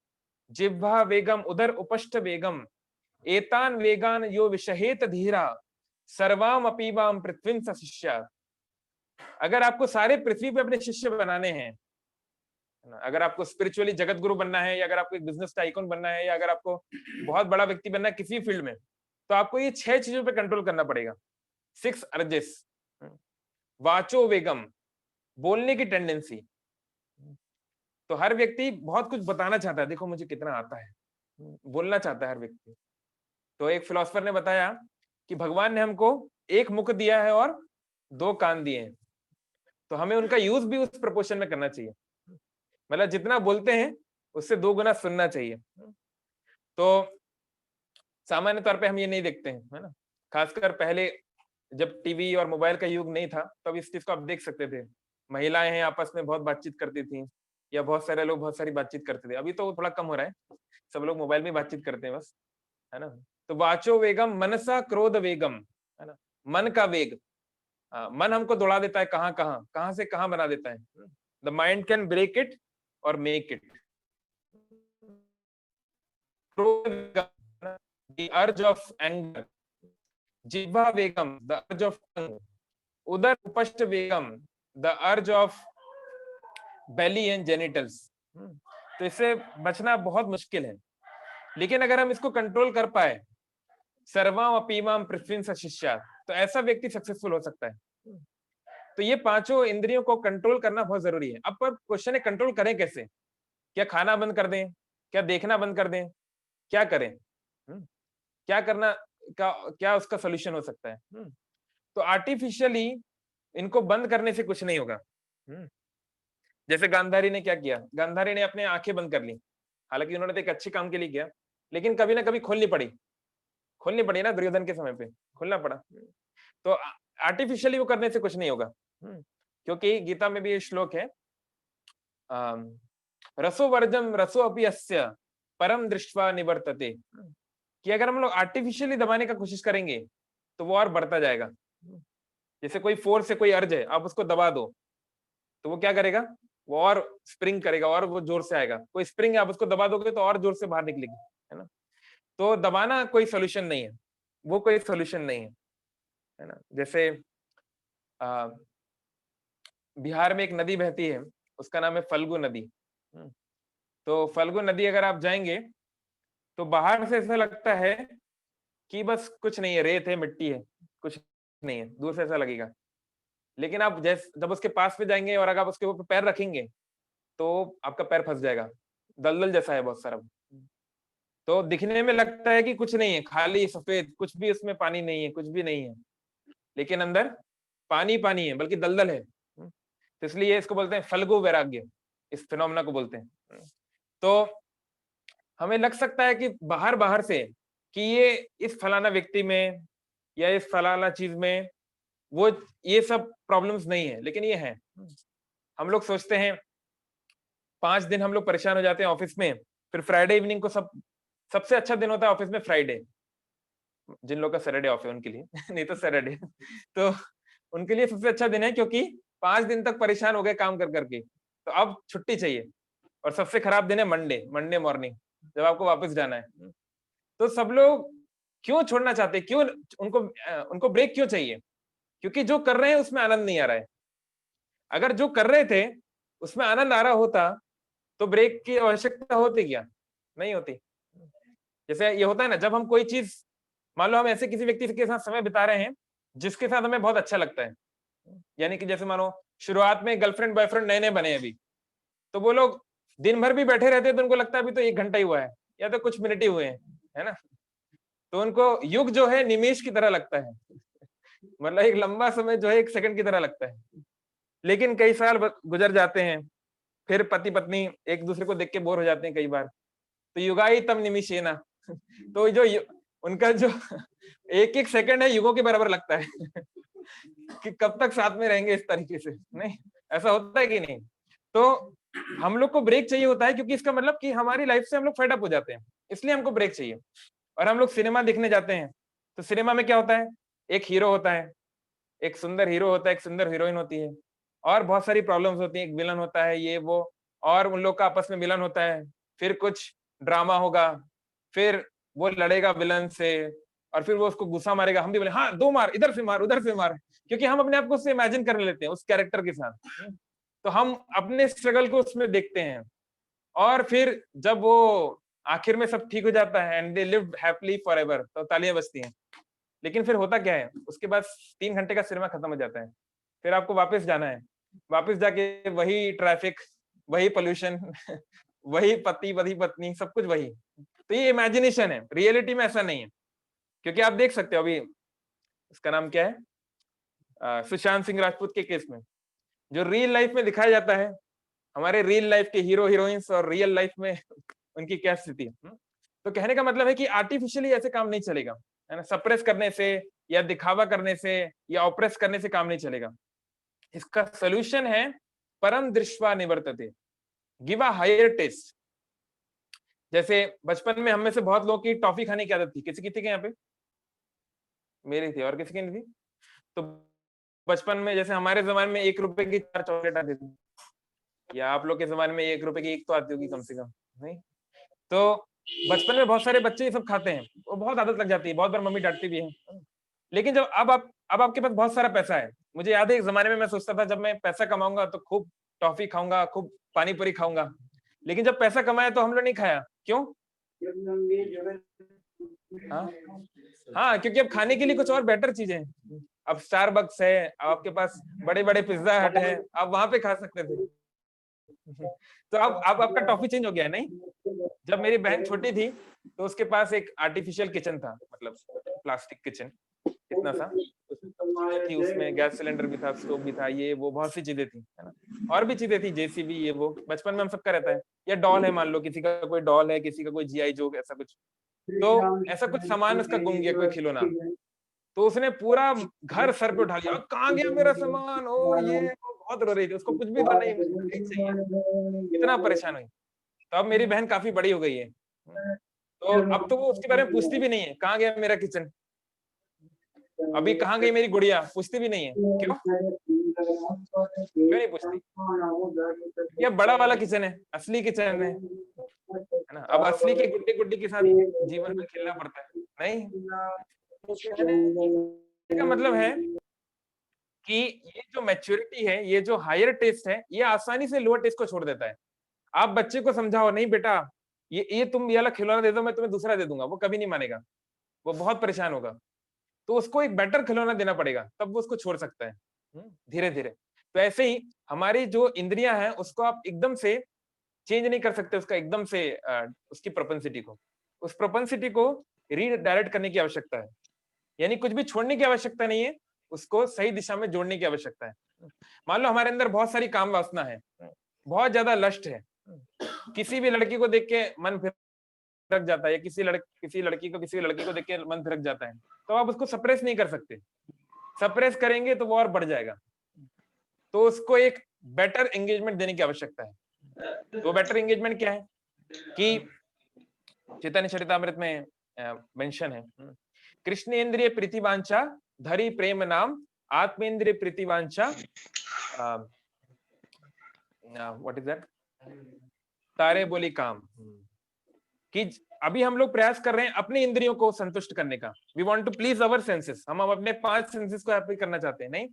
जिह्वा वेगम उदर उपष्ट वेगम, एतान वेगान यो विषहेत धीरा, सर्वाम अपीवाम पृथ्वीं स शिष्या। अगर आपको सारे पृथ्वी पे अपने शिष्य बनाने हैं, अगर आपको स्पिरिचुअली जगत गुरु बनना है, या अगर आपको एक बिजनेस टाइकून बनना है, या अगर आपको बहुत बड़ा व्यक्ति बनना है किसी फील्ड में, तो आपको ये 6 चीजों पे कंट्रोल करना पड़ेगा। 6 अर्जेस। वाचो वेगम, बोलने की टेंडेंसी। तो हर व्यक्ति बहुत कुछ बताना चाहता है, देखो मुझे कितना आता है, बोलना चाहता है हर व्यक्ति। तो एक फिलोसोफर ने बताया कि भगवान ने हमको एक मुख दिया है और 2 कान दिए हैं, तो हमें उनका यूज भी उस प्रपोर्शन में करना चाहिए। मतलब जितना बोलते हैं उससे 2 गुना सुनना चाहिए। तो सामान्य तौर पे हम ये नहीं देखते हैं, है ना। खासकर पहले जब टीवी और मोबाइल का युग नहीं था, तब इस चीज को आप देख सकते थे। महिलाएं हैं आपस में बहुत बातचीत करती थी, या बहुत सारे लोग बहुत सारी बातचीत करते थे। अभी तो थोड़ा कम हो रहा है, सब लोग मोबाइल में बातचीत करते हैं बस, है ना। तो वाचो वेगम मनसा क्रोध वेगम, है ना, मन का वेग। मन हमको दौड़ा देता है कहाँ कहाँ, कहाँ से कहाँ बना देता है। The mind can break it और make it. The urge of anger, जिह्वा वेगम द अर्ज ऑफ टंग, उदर उपष्ट वेगम the urge of belly and genitals. तो इससे बचना बहुत मुश्किल है, लेकिन अगर हम इसको कंट्रोल कर पाए, सर्वाम अपीमाम पृथ्वीं स शिष्यात्, तो ऐसा व्यक्ति सक्सेसफुल हो सकता है। तो ये पांचों इंद्रियों को कंट्रोल करना बहुत जरूरी है। अब पर क्वेश्चन है, कंट्रोल करें कैसे? क्या खाना बंद कर दें? क्या देखना बंद कर दें? क्या करें? क्या करना का क्या उसका सोल्यूशन हो सकता है? तो आर्टिफिशियली इनको बंद करने से कुछ नहीं होगा। जैसे गांधारी ने क्या किया, गांधारी ने अपने आंखें बंद कर ली, हालांकि उन्होंने तो एक अच्छे काम के लिए किया, लेकिन कभी ना कभी खोलनी पड़ी ना, दुर्योधन के समय पे खोलना पड़ा। तो आर्टिफिशियली वो करने से कुछ नहीं होगा, क्योंकि गीता में भी ये श्लोक है, रसो वर्जम रसो अपि अस्य परम दृष्ट्वा निवर्तते, कि अगर हम लोग आर्टिफिशियली दबाने का कोशिश करेंगे तो वो और बढ़ता जाएगा। जैसे कोई फोर्स से कोई अर्ज है, आप उसको दबा दो तो वो क्या करेगा, वो और स्प्रिंग करेगा और वो जोर से आएगा। कोई स्प्रिंग है, आप उसको दबा दोगे तो और जोर से बाहर निकलेगी, है ना। तो दबाना कोई सोल्यूशन नहीं है, वो कोई सोल्यूशन नहीं है ना। जैसे बिहार में एक नदी बहती है, उसका नाम है फल्गु नदी। तो फल्गु नदी अगर आप जाएंगे तो बाहर से ऐसा लगता है कि बस कुछ नहीं है, रेत है, मिट्टी है, कुछ नहीं है, दूर से ऐसा लगेगा। लेकिन आप जब उसके पास पे जाएंगे और अगर आप उसके ऊपर पैर रखेंगे तो आपका पैर फंस जाएगा, दलदल जैसा है बहुत सारा। तो दिखने में लगता है कि कुछ नहीं है, खाली सफेद, कुछ भी उसमें पानी नहीं है, कुछ भी नहीं है, लेकिन अंदर पानी पानी है, बल्कि दलदल है। तो इसलिए इसको बोलते हैं फल्गु वैराग्य, इस फिनोमेना को बोलते हैं। तो हमें लग सकता है कि बाहर बाहर से कि ये इस फलाना व्यक्ति में या इस फलाना चीज में वो ये सब प्रॉब्लम्स नहीं है, लेकिन ये है। हम लोग सोचते हैं 5 दिन हम लोग परेशान हो जाते हैं ऑफिस में, फिर फ्राइडे इवनिंग को सबसे अच्छा दिन होता है ऑफिस में फ्राइडे, जिन लोग का सैटरडे ऑफ है उनके लिए नहीं तो सैटरडे तो उनके लिए सबसे अच्छा दिन है, क्योंकि 5 दिन तक परेशान हो गए काम कर करके, तो अब छुट्टी चाहिए। और सबसे खराब दिन है मंडे मॉर्निंग, जब आपको वापस जाना है। तो सब लोग क्यों छोड़ना चाहते हैं, क्यों उनको ब्रेक क्यों चाहिए? क्योंकि जो कर रहे हैं उसमें आनंद नहीं आ रहा है। अगर जो कर रहे थे उसमें आनंद आ रहा होता तो ब्रेक की आवश्यकता होती क्या? नहीं होती। जैसे ये होता है ना, जब हम कोई चीज, मान लो हम ऐसे किसी व्यक्ति के साथ समय बिता रहे हैं जिसके साथ हमें बहुत अच्छा लगता है, यानी कि जैसे मानो शुरुआत में गर्लफ्रेंड बॉयफ्रेंड नए नए बने अभी, तो वो लोग दिन भर भी बैठे रहते हैं तो उनको लगता है अभी तो 1 घंटा ही हुआ है या तो कुछ मिनट ही हुए हैं, है ना। तो उनको युग जो है निमेश की तरह लगता है, मतलब एक लंबा समय जो है 1 सेकंड की तरह लगता है। लेकिन कई साल गुजर जाते हैं, फिर पति पत्नी एक दूसरे को देख के बोर हो जाते हैं कई बार, तो युगाई तम निमिषेना तो जो उनका जो एक एक सेकंड है युगों के बराबर लगता है कि कब तक साथ में रहेंगे इस तरीके से। नहीं, ऐसा होता है कि नहीं? तो हम लोग को ब्रेक चाहिए होता है, क्योंकि इसका मतलब कि हमारी लाइफ से हम लोग फेड अप हो जाते हैं, इसलिए हमको ब्रेक चाहिए। और हम लोग सिनेमा देखने जाते हैं, तो सिनेमा में क्या होता है, एक हीरो होता है, एक सुंदर हीरो होता है, एक सुंदर हीरोइन होती है, और बहुत सारी प्रॉब्लम्स होती हैं, एक विलन होता है ये वो, और उन लोग का आपस में मिलन होता है, फिर कुछ ड्रामा होगा, फिर वो लड़ेगा विलन से, और फिर वो उसको गुस्सा मारेगा, हम भी बोले हाँ दो मार, इधर से मार उधर से मार, क्योंकि हम अपने आप को उससे इमेजिन कर लेते हैं उस कैरेक्टर के साथ, तो हम अपने स्ट्रगल को उसमें देखते हैं। और फिर जब वो आखिर में सब ठीक हो जाता है and they lived happily forever, तो तालियां बजती हैं। लेकिन फिर होता क्या है, उसके बाद 3 घंटे का सिनेमा खत्म हो जाता है, फिर आपको वापस जाना है, वापस जाके वही ट्रैफिक, वही पोल्यूशन वही पति वही पत्नी, सब कुछ वही। तो ये इमेजिनेशन है, रियलिटी में ऐसा नहीं है। क्योंकि आप देख सकते हो अभी, इसका नाम क्या है, सुशांत सिंह राजपूत के केस में, जो रियल लाइफ में दिखाया जाता है, हमारे रियल लाइफ के हीरो हीरोइंस और रियल लाइफ में उनकी क्या स्थिति है। तो कहने का मतलब है कि आर्टिफिशियली ऐसे काम नहीं चलेगा, है ना, सप्रेस करने से या दिखावा करने से या ऑप्रेस करने से काम नहीं चलेगा। इसका सोल्यूशन है परम दृष्टवा निवर्तते, गिव अ हायर टेस्ट। जैसे बचपन में हम में से बहुत लोगों की टॉफी खाने की आदत थी, किसी की थी क्या यहाँ पे? मेरी थी, और किसी की नहीं थी? तो बचपन में जैसे हमारे जमाने में 1 रुपए की 4 चॉकलेट आती थी, या आप लोग के जमाने में 1 रुपए की 1 तो आती होगी कम से कम, नहीं? तो बचपन में बहुत सारे बच्चे ये सब खाते हैं, वो बहुत आदत लग जाती है, बहुत बार मम्मी डांटती भी है। लेकिन जब अब आपके पास बहुत सारा पैसा है, मुझे याद है एक जमाने में मैं सोचता था जब मैं पैसा कमाऊंगा तो खूब टॉफी खाऊंगा, खूब पानी पूरी खाऊंगा। लेकिन जब पैसा कमाया तो हम लोग नहीं खाया, क्यों? हाँ, हाँ, क्योंकि अब खाने के लिए कुछ और बेटर चीजें हैं। अब स्टारबक्स है, आपके पास बड़े बड़े पिज्जा हट है, आप वहां पे खा सकते थे। तो अब आपका टॉफी चेंज हो गया है, नहीं? जब मेरी बहन छोटी थी तो उसके पास एक आर्टिफिशियल किचन था, मतलब प्लास्टिक किचन, इतना सा थी, उसमें गैस सिलेंडर भी था, स्टोव भी था, ये वो बहुत सी चीजें थी, है ना, और भी चीजें थी, जेसीबी ये वो, बचपन में हम सबका रहता है। या डॉल है, मान लो किसी का कोई डॉल है, किसी का कोई जीआई जोग, ऐसा कुछ। तो ऐसा कुछ सामान उसका गुम गया, कोई खिलौना, तो उसने पूरा घर सर पे उठा लिया, कहाँ गया मेरा सामान, ओ ये वो, बहुत रो रही थी, उसको कुछ भी नहीं, नहीं चाहिए, इतना परेशान हुई। तो अब मेरी बहन काफी बड़ी हो गई है, तो अब तो वो उसके बारे में पूछती भी नहीं है, कहाँ गया मेरा किचन, अभी कहाँ गई मेरी गुड़िया, पूछती भी नहीं है। क्यों क्यों नहीं पूछती? ये बड़ा वाला किचन है, असली किचन है ना, अब असली की गुड्डी गुड्डी के साथ जीवन में खेलना पड़ता है, नहीं? कहने का मतलब है कि ये जो मैच्योरिटी है, ये जो हायर टेस्ट है, ये आसानी से लोअर टेस्ट को छोड़ देता है। आप बच्चे को समझाओ, नहीं बेटा ये तुम ये वाला खिलौना दे दो, मैं तुम्हें दूसरा दे दूंगा, वो कभी नहीं मानेगा, वो बहुत परेशान होगा। तो उसको एक बेटर खिलौना देना पड़ेगा, तब वो उसको छोड़ सकता है धीरे धीरे। तो ऐसे ही हमारी जो इंद्रियां हैं उसको आप एकदम से चेंज नहीं कर सकते, उसका एकदम से उसकी प्रोपेंसिटी को, उस प्रोपेंसिटी को रीडायरेक्ट करने की आवश्यकता है। यानी कुछ भी छोड़ने की आवश्यकता नहीं है, उसको सही दिशा में जोड़ने की आवश्यकता है। मान लो हमारे अंदर बहुत सारी काम वासना है, बहुत ज्यादा लस्ट है, किसी भी लड़की को देख के मन फिरक जाता है, किसी लड़की को किसी लड़की को देख के मन फिरक जाता है, तो आप उसको सप्रेस नहीं कर सकते, सप्रेस करेंगे तो वो और बढ़ जाएगा। तो उसको एक बेटर एंगेजमेंट देने की आवश्यकता है। तो बेटर एंगेजमेंट क्या है कि चैतन्य चरितामृत में मेंशन है, कृष्णेन्द्रिय प्रीतिवांछा धरी प्रेम नाम, आत्मेन्द्रिय प्रीतिवांछा व्हाट इज दैट, तारे बोली काम। कि अभी हम लोग प्रयास कर रहे हैं अपनी इंद्रियों को संतुष्ट करने का, we want to please our senses, हम अपने 5 सेंसेस को हैप्पी करना चाहते हैं, नहीं?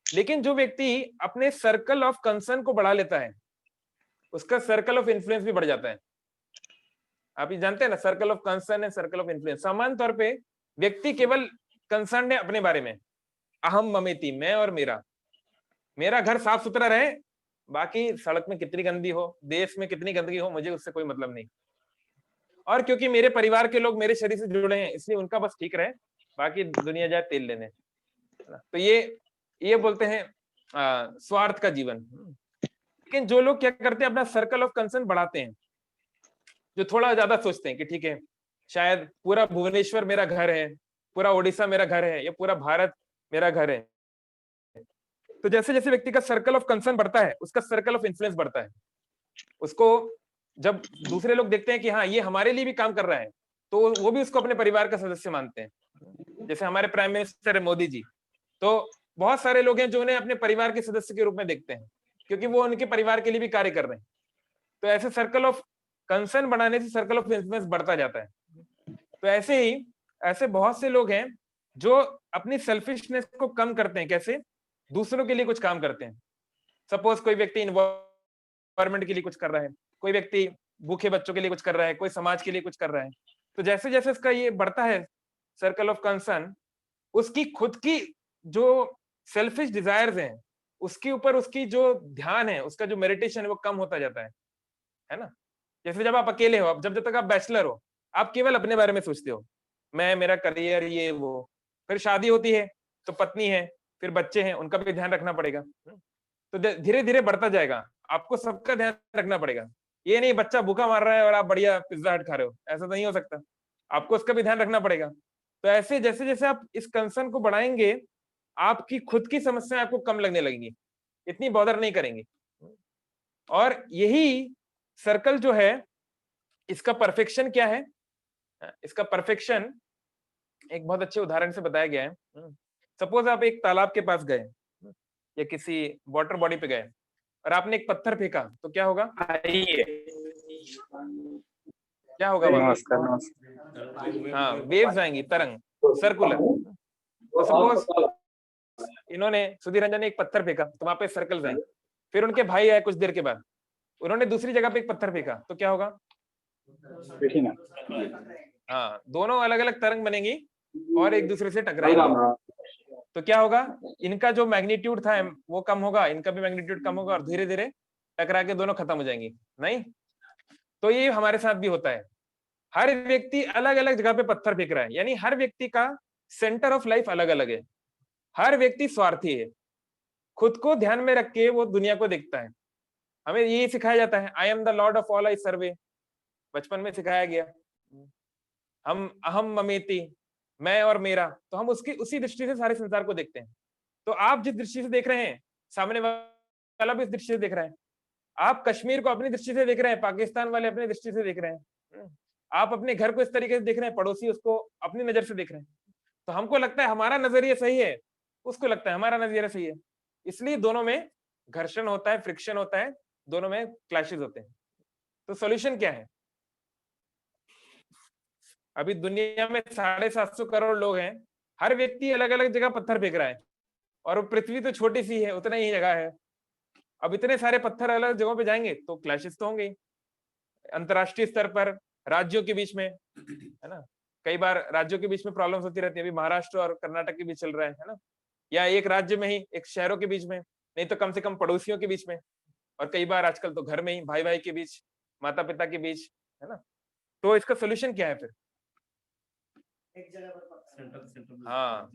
लेकिन जो व्यक्ति अपने सर्कल ऑफ कंसर्न को बढ़ा लेता है, उसका सर्कल ऑफ इन्फ्लुएंस भी बढ़ जाता है। आप ये जानते हैं ना, सर्कल ऑफ कंसर्न है, सर्कल ऑफ इन्फ्लुएंस। समान तौर पे व्यक्ति केवल कंसर्न है अपने बारे में, अहम ममेति, मैं और मेरा घर साफ सुथरा रहे, बाकी सड़क में कितनी गंदी हो, देश में कितनी गंदगी हो, मुझे उससे कोई मतलब नहीं। और क्योंकि मेरे परिवार के लोग मेरे शरीर से जुड़े हैं, इसलिए उनका बस ठीक रहे, बाकी दुनिया जाए तेल लेने। तो ये बोलते हैं स्वार्थ का जीवन। लेकिन जो लोग क्या करते हैं, अपना सर्कल ऑफ कंसर्न बढ़ाते हैं, जो थोड़ा ज्यादा सोचते हैं कि ठीक है, शायद पूरा भुवनेश्वर मेरा घर है, पूरा ओडिशा मेरा घर है, या पूरा भारत मेरा घर है। तो जैसे जैसे व्यक्ति का सर्कल ऑफ कंसर्न बढ़ता है, उसका सर्कल ऑफ इन्फ्लुएंस बढ़ता है। उसको जब दूसरे लोग देखते हैं कि हाँ ये हमारे लिए भी काम कर रहा है, तो वो भी उसको अपने परिवार का सदस्य मानते हैं। जैसे हमारे प्राइम मिनिस्टर है मोदी जी, तो बहुत सारे लोग हैं जो उन्हें अपने परिवार के सदस्य के रूप में देखते हैं, क्योंकि वो उनके परिवार के लिए भी कार्य कर रहे हैं। तो ऐसे सर्कल ऑफ कंसर्न बढ़ाने से सर्कल ऑफ इन्फ्लुएंस बढ़ता जाता है। तो ऐसे ही ऐसे बहुत से लोग हैं जो अपनी सेल्फिशनेस को कम करते हैं। कैसे? दूसरों के लिए कुछ काम करते हैं। सपोज कोई व्यक्ति इन्वायरमेंट के लिए कुछ कर रहा है, कोई व्यक्ति भूखे बच्चों के लिए कुछ कर रहा है, कोई समाज के लिए कुछ कर रहा है। तो जैसे जैसे इसका ये बढ़ता है सर्कल ऑफ कंसर्न, उसकी खुद की जो सेल्फिश डिजायर्स हैं, उसके ऊपर उसकी जो ध्यान है, उसका जो मेडिटेशन है, वो कम होता जाता है ना? जैसे जब आप अकेले हो, जब जब तक आप बैचलर हो, आप केवल अपने बारे में सोचते हो, मैं, मेरा करियर, ये वो। फिर शादी होती है तो पत्नी है, फिर बच्चे हैं, उनका भी ध्यान रखना पड़ेगा। तो धीरे धीरे बढ़ता जाएगा, आपको सबका ध्यान रखना पड़ेगा। ये नहीं बच्चा भूखा मार रहा है और आप बढ़िया पिज्जा हट खा रहे हो, ऐसा नहीं हो सकता। आपको उसका भी ध्यान रखना पड़ेगा। तो ऐसे जैसे जैसे आप इस कंसर्न को बढ़ाएंगे, आपकी खुद की समस्याएं आपको कम लगने लगेंगी, इतनी बॉदर नहीं करेंगी। और यही सर्कल जो है, इसका परफेक्शन क्या है? इसका परफेक्शन एक बहुत अच्छे उदाहरण से बताया गया है। सपोज आप एक तालाब के पास गए या किसी वाटर बॉडी पे गए और आपने एक पत्थर फेंका, तो क्या होगा? क्या होगा वहां? हाँ, वेव्स आएंगी, तरंग, सर्कुलर। तो सपोज इन्होंने, सुधीर रंजन ने एक पत्थर फेंका तो वहां पे सर्कल्स आए। फिर उनके भाई आए कुछ देर के बाद, उन्होंने दूसरी जगह पे एक पत्थर फेंका, तो क्या होगा? हाँ, दोनों अलग अलग तरंग बनेंगी और एक दूसरे से टकराएंगी। तो क्या होगा? इनका जो मैग्नीट्यूड था वो कम होगा, इनका भी मैग्नीट्यूड कम होगा और धीरे धीरे टकरा के दोनों खत्म हो जाएंगी। नहीं? तो ये हमारे साथ भी होता है। हर व्यक्ति अलग अलग जगह पे पत्थर फेंक रहा है, यानी हर व्यक्ति का सेंटर ऑफ लाइफ अलग अलग है। हर व्यक्ति स्वार्थी है, खुद को ध्यान में रख के वो दुनिया को देखता है। हमें यही सिखाया जाता है, I am the lord of all आई सर्वे, बचपन में सिखाया गया। हम अहम ममेति, मैं और मेरा, तो हम उसकी उसी दृष्टि से सारे संसार को देखते हैं। तो आप जिस दृष्टि से देख रहे हैं, सामने वाला भी इस दृष्टि से देख रहा है। आप कश्मीर को अपनी दृष्टि से देख रहे हैं, पाकिस्तान वाले अपनी दृष्टि से देख रहे हैं। आप अपने घर को इस तरीके से देख रहे हैं, पड़ोसी उसको अपनी नजर से देख रहे हैं। तो हमको लगता है हमारा नजरिया सही है, उसको लगता है हमारा नजरिया सही है, इसलिए दोनों में घर्षण होता है, फ्रिक्शन होता है, दोनों में क्लैशेस होते हैं। तो सॉल्यूशन क्या है? अभी दुनिया में 750 करोड़ लोग हैं, हर व्यक्ति अलग अलग जगह पत्थर फेंक रहा है, और पृथ्वी तो छोटी सी है, उतना ही जगह है। अब इतने सारे पत्थर अलग जगहों पे जाएंगे तो क्लैशेस तो होंगे, अंतरराष्ट्रीय स्तर पर, राज्यों के बीच में, है ना? कई बार राज्यों के बीच में प्रॉब्लम्स होती रहती है। अभी महाराष्ट्र और कर्नाटक के बीच चल रहा है ना? या एक राज्य में ही, एक शहरों के बीच में, नहीं तो कम से कम पड़ोसियों के बीच में, और कई बार आजकल तो घर में ही भाई भाई के बीच, माता पिता के बीच, है ना? तो इसका सोल्यूशन क्या है फिर? एक जगह पर हाँ,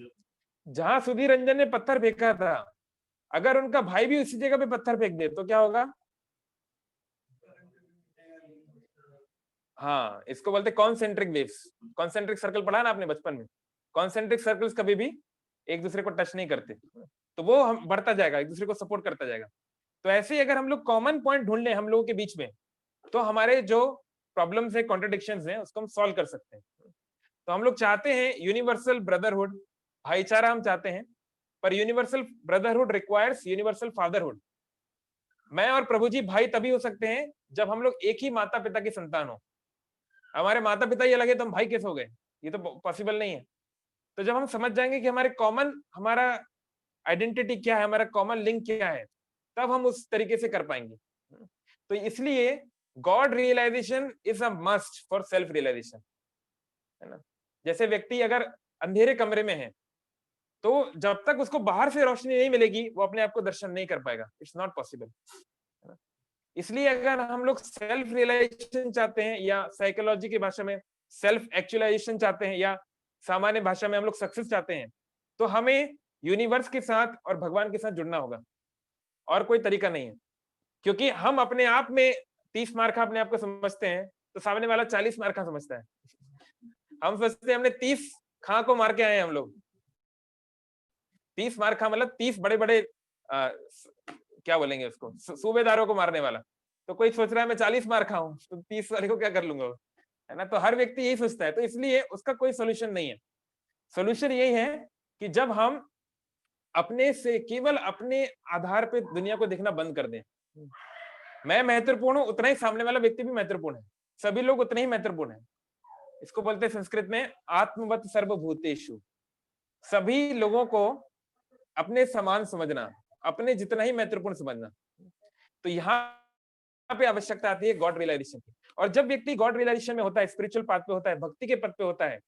जहां सुधीर रंजन ने पत्थर फेंका था, अगर उनका भाई भी उसी जगह पे पत्थर फेंक दे तो क्या होगा? हाँ, इसको बोलते कॉन्सेंट्रिक वेव्स। कॉन्सेंट्रिक सर्कल पढ़ा ना आपने बचपन में? कॉन्सेंट्रिक सर्कल्स कभी भी एक दूसरे को टच नहीं करते, तो वो हम बढ़ता जाएगा, एक दूसरे को सपोर्ट करता जाएगा। तो ऐसे ही अगर हम लोग कॉमन पॉइंट ढूंढ लें हम लोगों के बीच में, तो हमारे जो प्रॉब्लम्स है, कॉन्ट्रडिक्शंस हैं, उसको हम सॉल्व कर सकते हैं। तो हम लोग चाहते हैं यूनिवर्सल ब्रदरहुड, भाईचारा हम चाहते हैं, पर universal brotherhood requires universal fatherhood. मैं और प्रभु जी भाई तभी हो सकते हैं जब हम लोग एक ही माता पिता की संतान हो। हमारे माता पिता ये लगे तो हम भाई कैसे हो गए? ये तो पॉसिबल नहीं है। तो जब हम समझ जाएंगे कि हमारे कॉमन, हमारा आइडेंटिटी क्या है, हमारा कॉमन लिंक क्या है, तब हम उस तरीके से कर पाएंगे। तो इसलिए God realization is a must for self realization, है ना? जैसे व्यक्ति अगर अंधेरे कमरे में है, तो जब तक उसको बाहर से रोशनी नहीं मिलेगी, वो अपने आप को दर्शन नहीं कर पाएगा। It's not possible. इसलिए अगर हम लोग सेल्फ रियलाइजेशन चाहते हैं, या साइकोलॉजी की भाषा में सेल्फ एक्चुअलाइजेशन चाहते हैं, या सामान्य भाषा में हम लोग सक्सेस चाहते हैं, तो हमें यूनिवर्स के साथ और भगवान के साथ जुड़ना होगा, और कोई तरीका नहीं है। क्योंकि हम अपने आप में 30 मार खा अपने आप को समझते हैं, तो सामने वाला 40 मार खा समझता है। हम सोचते हैं हमने 30 खां को मार के आए हैं हम लोग। 30 मार खा मतलब 30 बड़े बड़े क्या बोलेंगे उसको, सूबेदारों को मारने वाला। तो कोई सोच रहा है मैं 40 मार खाऊं, तो 30 वाले को क्या कर लूंगा, है ना? तो हर व्यक्ति यही सोचता है। तो इसलिए उसका कोई सोल्यूशन नहीं है। सोल्यूशन यही है कि जब हम अपने से केवल अपने आधार पे दुनिया को देखना बंद कर दें। मैं महत्वपूर्ण हूं, उतना ही सामने वाला व्यक्ति भी महत्वपूर्ण है, सभी लोग उतने ही महत्वपूर्ण है। इसको बोलते हैं संस्कृत में आत्मवत सर्वभूतेषु। सभी लोगों को अपने समान समझना, अपने जितना ही महत्वपूर्ण समझना। तो यहाँ पे आवश्यकता आती है गॉड रियलाइजेशन की। और जब व्यक्ति गॉड रियलाइजेशन में होता है, स्पिरिचुअल पाथ पे होता है, भक्ति के पद पे होता है,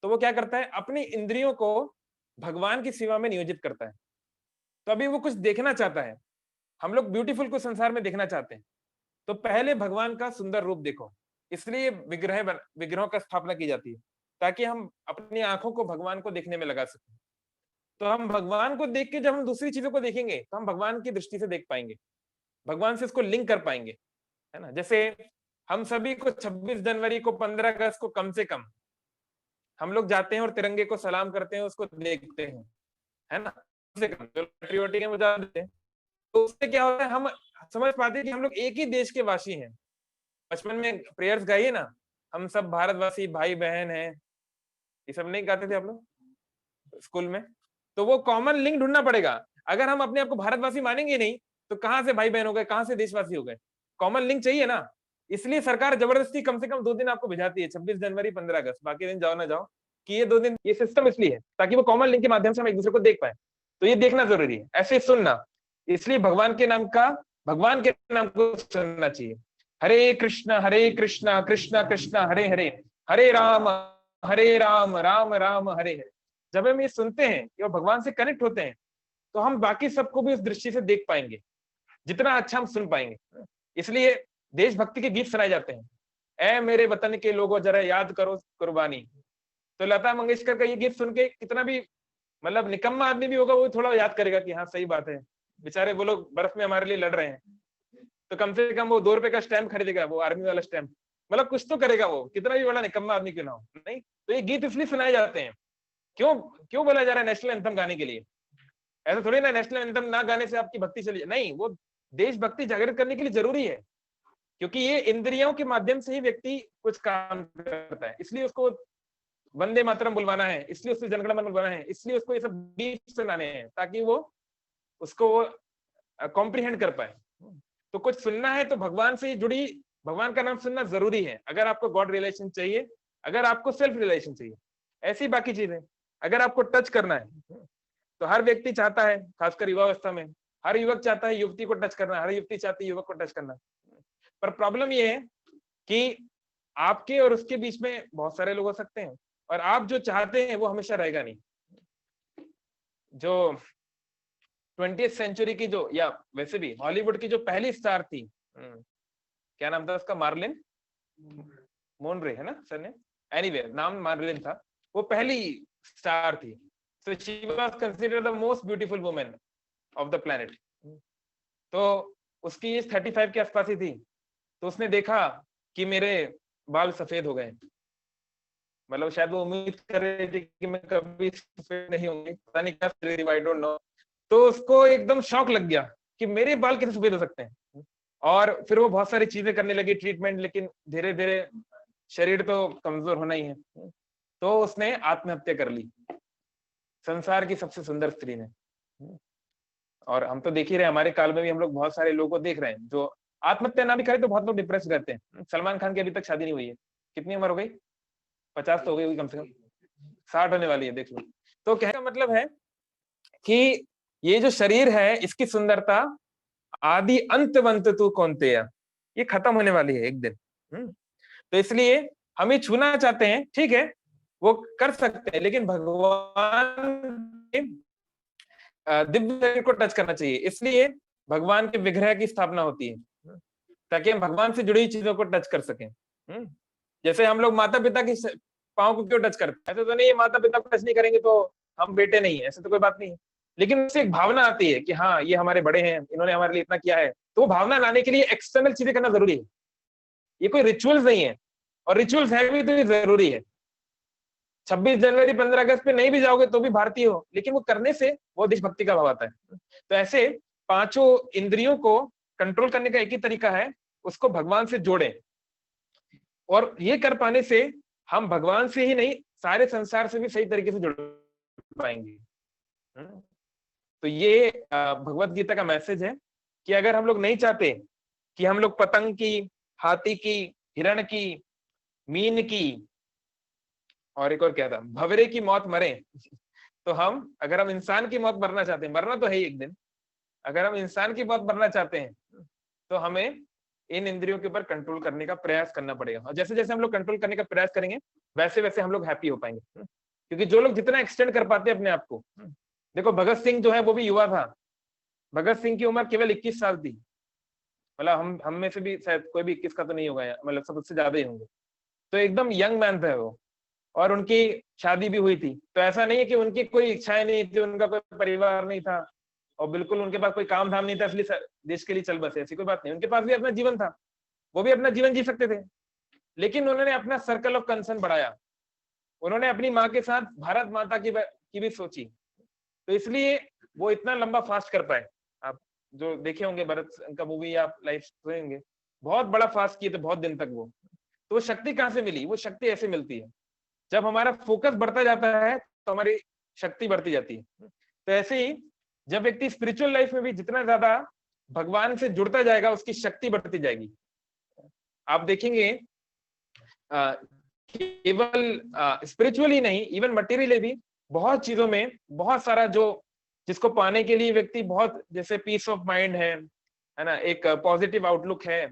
तो वो क्या करता है, अपनी इंद्रियों को भगवान की सेवा में नियोजित करता है। तो अभी वो कुछ देखना चाहता है, हम लोग ब्यूटीफुल को संसार में देखना चाहते हैं, तो पहले भगवान का सुंदर रूप देखो। इसलिए विग्रहों का स्थापना की जाती है, ताकि हम अपनी आंखों को भगवान को देखने में लगा सकें। तो हम भगवान को देख के जब हम दूसरी चीजों को देखेंगे, तो हम भगवान की दृष्टि से देख पाएंगे, भगवान से इसको लिंक कर पाएंगे, है ना। जैसे हम सभी को 26 जनवरी को, 15 अगस्त को कम से कम हम लोग जाते हैं और तिरंगे को सलाम करते हैं, उसको देखते हैं, है ना। कम से कम जो पैट्रियोटिक है वो जा देते हैं। तो उससे क्या होता है, हम समझ पाते हैं कि हम लोग एक ही देश के वासी हैं। बचपन में प्रेयर्स गाइए ना, हम सब भारतवासी भाई बहन हैं, ये सब नहीं गाते थे आप लोग स्कूल में। तो वो कॉमन लिंक ढूंढना पड़ेगा। अगर हम अपने आप को भारतवासी मानेंगे नहीं, तो कहाँ से भाई बहन हो गए, कहाँ से देशवासी हो गए। कॉमन लिंक चाहिए ना। इसलिए सरकार जबरदस्ती कम से कम 2 दिन आपको भिजाती है, 26 जनवरी 15 अगस्त, बाकी दिन जाओ ना जाओ, कि ये 2 दिन, ये सिस्टम इसलिए है ताकि वो कॉमन लिंक के माध्यम से हम एक दूसरे को देख पाए। तो ये देखना जरूरी है, ऐसे सुनना। इसलिए भगवान के नाम को सुनना चाहिए। हरे कृष्णा कृष्णा कृष्णा हरे हरे, हरे राम राम राम हरे हरे। जब हम ये सुनते हैं या भगवान से कनेक्ट होते हैं, तो हम बाकी सबको भी उस दृष्टि से देख पाएंगे, जितना अच्छा हम सुन पाएंगे। इसलिए देशभक्ति के गीत सुनाए जाते हैं। ऐ मेरे वतन के लोगों जरा याद करो कुर्बानी। तो लता मंगेशकर का ये गीत सुन के कितना भी मतलब निकम्मा आदमी भी होगा, वो थोड़ा याद करेगा कि हाँ सही बात है, बेचारे वो लोग बर्फ में हमारे लिए लड़ रहे हैं, तो कम से कम वो 2 रुपए का स्टैम्प खरीदेगा, वो आर्मी वाला स्टैम्प, मतलब कुछ तो करेगा वो, कितना भी बड़ा निकम्मा आदमी क्यों ना हो। नहीं, तो ये गीत इसलिए सुनाए जाते हैं। क्यों क्यों बोला जा रहा है नेशनल एंथम गाने के लिए? ऐसा थोड़ी ना नेशनल एंथम ना गाने से आपकी भक्ति चली, नहीं, वो देशभक्ति जागृत करने के लिए जरूरी है। क्योंकि ये इंद्रियों के माध्यम से ही व्यक्ति कुछ काम करता है, इसलिए उसको वंदे मातरम बुलवाना है, इसलिए उसको जनगण मन बुलवाना है, इसलिए उसको ये सब गीत सुनाने हैं, ताकि वो उसको कॉम्प्रिहेंड कर पाए। तो कुछ सुनना है तो भगवान से जुड़ी, भगवान का नाम सुनना जरूरी है। अगर आपको गॉड रिलेशन चाहिए, अगर आपको सेल्फ रिलेशन चाहिए, ऐसी बाकी चीजें अगर आपको टच करना है, तो हर व्यक्ति चाहता है, खासकर युवावस्था में हर युवक चाहता है युवती को टच करना, हर युवती चाहती है युवक को टच करना। पर प्रॉब्लम ये है कि आपके और उसके बीच में बहुत सारे लोग हो सकते हैं, और आप जो चाहते हैं वो हमेशा रहेगा नहीं। जो 20th सेंचुरी की जो, या वैसे भी हॉलीवुड की जो पहली स्टार थी, क्या नाम था उसका, मार्लिन मोनरे है ना सर ने, एनीवे नाम मार्लिन था, वो पहली स्टार थी। So she was considered the most beautiful women of the planet. तो उसकी एज 35 के आसपास ही थी। तो उसने देखा कि मेरे बाल सफेद हो गए, मतलब शायद वो उम्मीद कर रही थी कि मैं कभी सफेद नहीं होंगी, पता नहीं क्या, आई डोंट नो। तो उसको एकदम शौक लग गया कि मेरे बाल कैसे सफेद हो सकते हैं। और फिर वो बहुत सारी चीजें करने लगी, ट्रीटमेंट, लेकिन धीरे धीरे शरीर तो कमजोर होना ही है, तो उसने आत्महत्या कर ली, संसार की सबसे सुंदर स्त्री ने। और हम तो देख ही रहे, हमारे काल में भी हम लोग बहुत सारे लोगों को देख रहे हैं जो आत्महत्या ना भी करे तो बहुत लोग डिप्रेस रहते हैं। सलमान खान की अभी तक शादी नहीं हुई है, कितनी उम्र हो गई, 50 तो हो गई होगी कम से कम, 60 होने वाली है, देख लो। तो कहने का मतलब है कि ये जो शरीर है, इसकी सुंदरता आदि अंतवंत तू कौन्तेय, ये खत्म होने वाली है एक दिन। तो इसलिए हम ये छूना चाहते हैं, ठीक है, वो कर सकते हैं, लेकिन भगवान के दिव्य शरीर को टच करना चाहिए। इसलिए भगवान के विग्रह की स्थापना होती है, ताकि हम भगवान से जुड़ी चीजों को टच कर सकें। जैसे हम लोग माता पिता की पाँव को क्यों टच करते हैं? ऐसा तो नहीं है माता पिता को टच नहीं करेंगे तो हम बेटे नहीं है, ऐसा तो कोई बात नहीं है। लेकिन उससे एक भावना आती है कि हाँ ये हमारे बड़े हैं, इन्होंने हमारे लिए इतना किया है। तो वो भावना लाने के लिए एक्सटर्नल चीजें करना जरूरी है। ये कोई रिचुअल्स नहीं है, और रिचुअल्स है भी तो ये जरूरी है। 26 जनवरी 15 अगस्त पे नहीं भी जाओगे तो भी भारतीय हो, लेकिन वो करने से वो देशभक्ति का भाव आता है। तो ऐसे पांचों इंद्रियों को कंट्रोल करने का एक ही तरीका है, उसको भगवान से जोड़ें। और ये कर पाने से हम भगवान से ही नहीं, सारे संसार से भी सही तरीके से जुड़ पाएंगे। तो ये भगवत गीता का मैसेज है कि अगर हम लोग नहीं चाहते कि हम लोग पतंग की, हाथी की, हिरण की, मीन की, और एक और क्या था, भवरे की मौत मरे, तो अगर हम इंसान की मौत मरना चाहते हैं, मरना तो है ही एक दिन, अगर हम इंसान की मौत मरना चाहते हैं तो हमें इन इंद्रियों के ऊपर कंट्रोल करने का प्रयास करना पड़ेगा। और जैसे जैसे हम लोग कंट्रोल करने का प्रयास करेंगे वैसे वैसे हम लोग हैप्पी हो पाएंगे। क्योंकि जो लोग जितना एक्सटेंड कर पाते हैं अपने आप को, देखो भगत सिंह जो है वो भी युवा था, भगत सिंह की उम्र केवल 21 साल थी, मतलब हम में से भी शायद कोई भी 21 का तो नहीं होगा, मतलब सब उससे ज्यादा ही होंगे, तो एकदम यंग मैन था वो। और उनकी शादी भी हुई थी, तो ऐसा नहीं है कि उनकी कोई इच्छाएं नहीं थी, उनका कोई परिवार नहीं था, और बिल्कुल उनके पास कोई काम धाम नहीं था इसलिए देश के लिए चल बसे, ऐसी कोई बात नहीं, उनके पास भी अपना जीवन था, वो भी अपना जीवन जी सकते थे, लेकिन उन्होंने अपना सर्कल ऑफ कंसर्न बढ़ाया, उन्होंने अपनी माँ के साथ भारत माता की भी सोची, तो इसलिए वो इतना लंबा फास्ट कर पाए। आप जो देखे होंगे भरत का मूवी, आप लाइफ सुनेंगे, बहुत बड़ा फास्ट किए थे बहुत दिन तक वो। तो वो शक्ति कहाँ से मिली? वो शक्ति ऐसे मिलती है, जब हमारा फोकस बढ़ता जाता है तो हमारी शक्ति बढ़ती जाती है। तो ऐसे ही जब व्यक्ति स्पिरिचुअल लाइफ में भी जितना ज्यादा भगवान से जुड़ता जाएगा उसकी शक्ति बढ़ती जाएगी। आप देखेंगे केवल स्पिरिचुअली नहीं, इवन मटेरियली भी बहुत चीजों में बहुत सारा जो जिसको पाने के लिए व्यक्ति बहुत, जैसे पीस ऑफ माइंड है ना, एक पॉजिटिव आउटलुक है,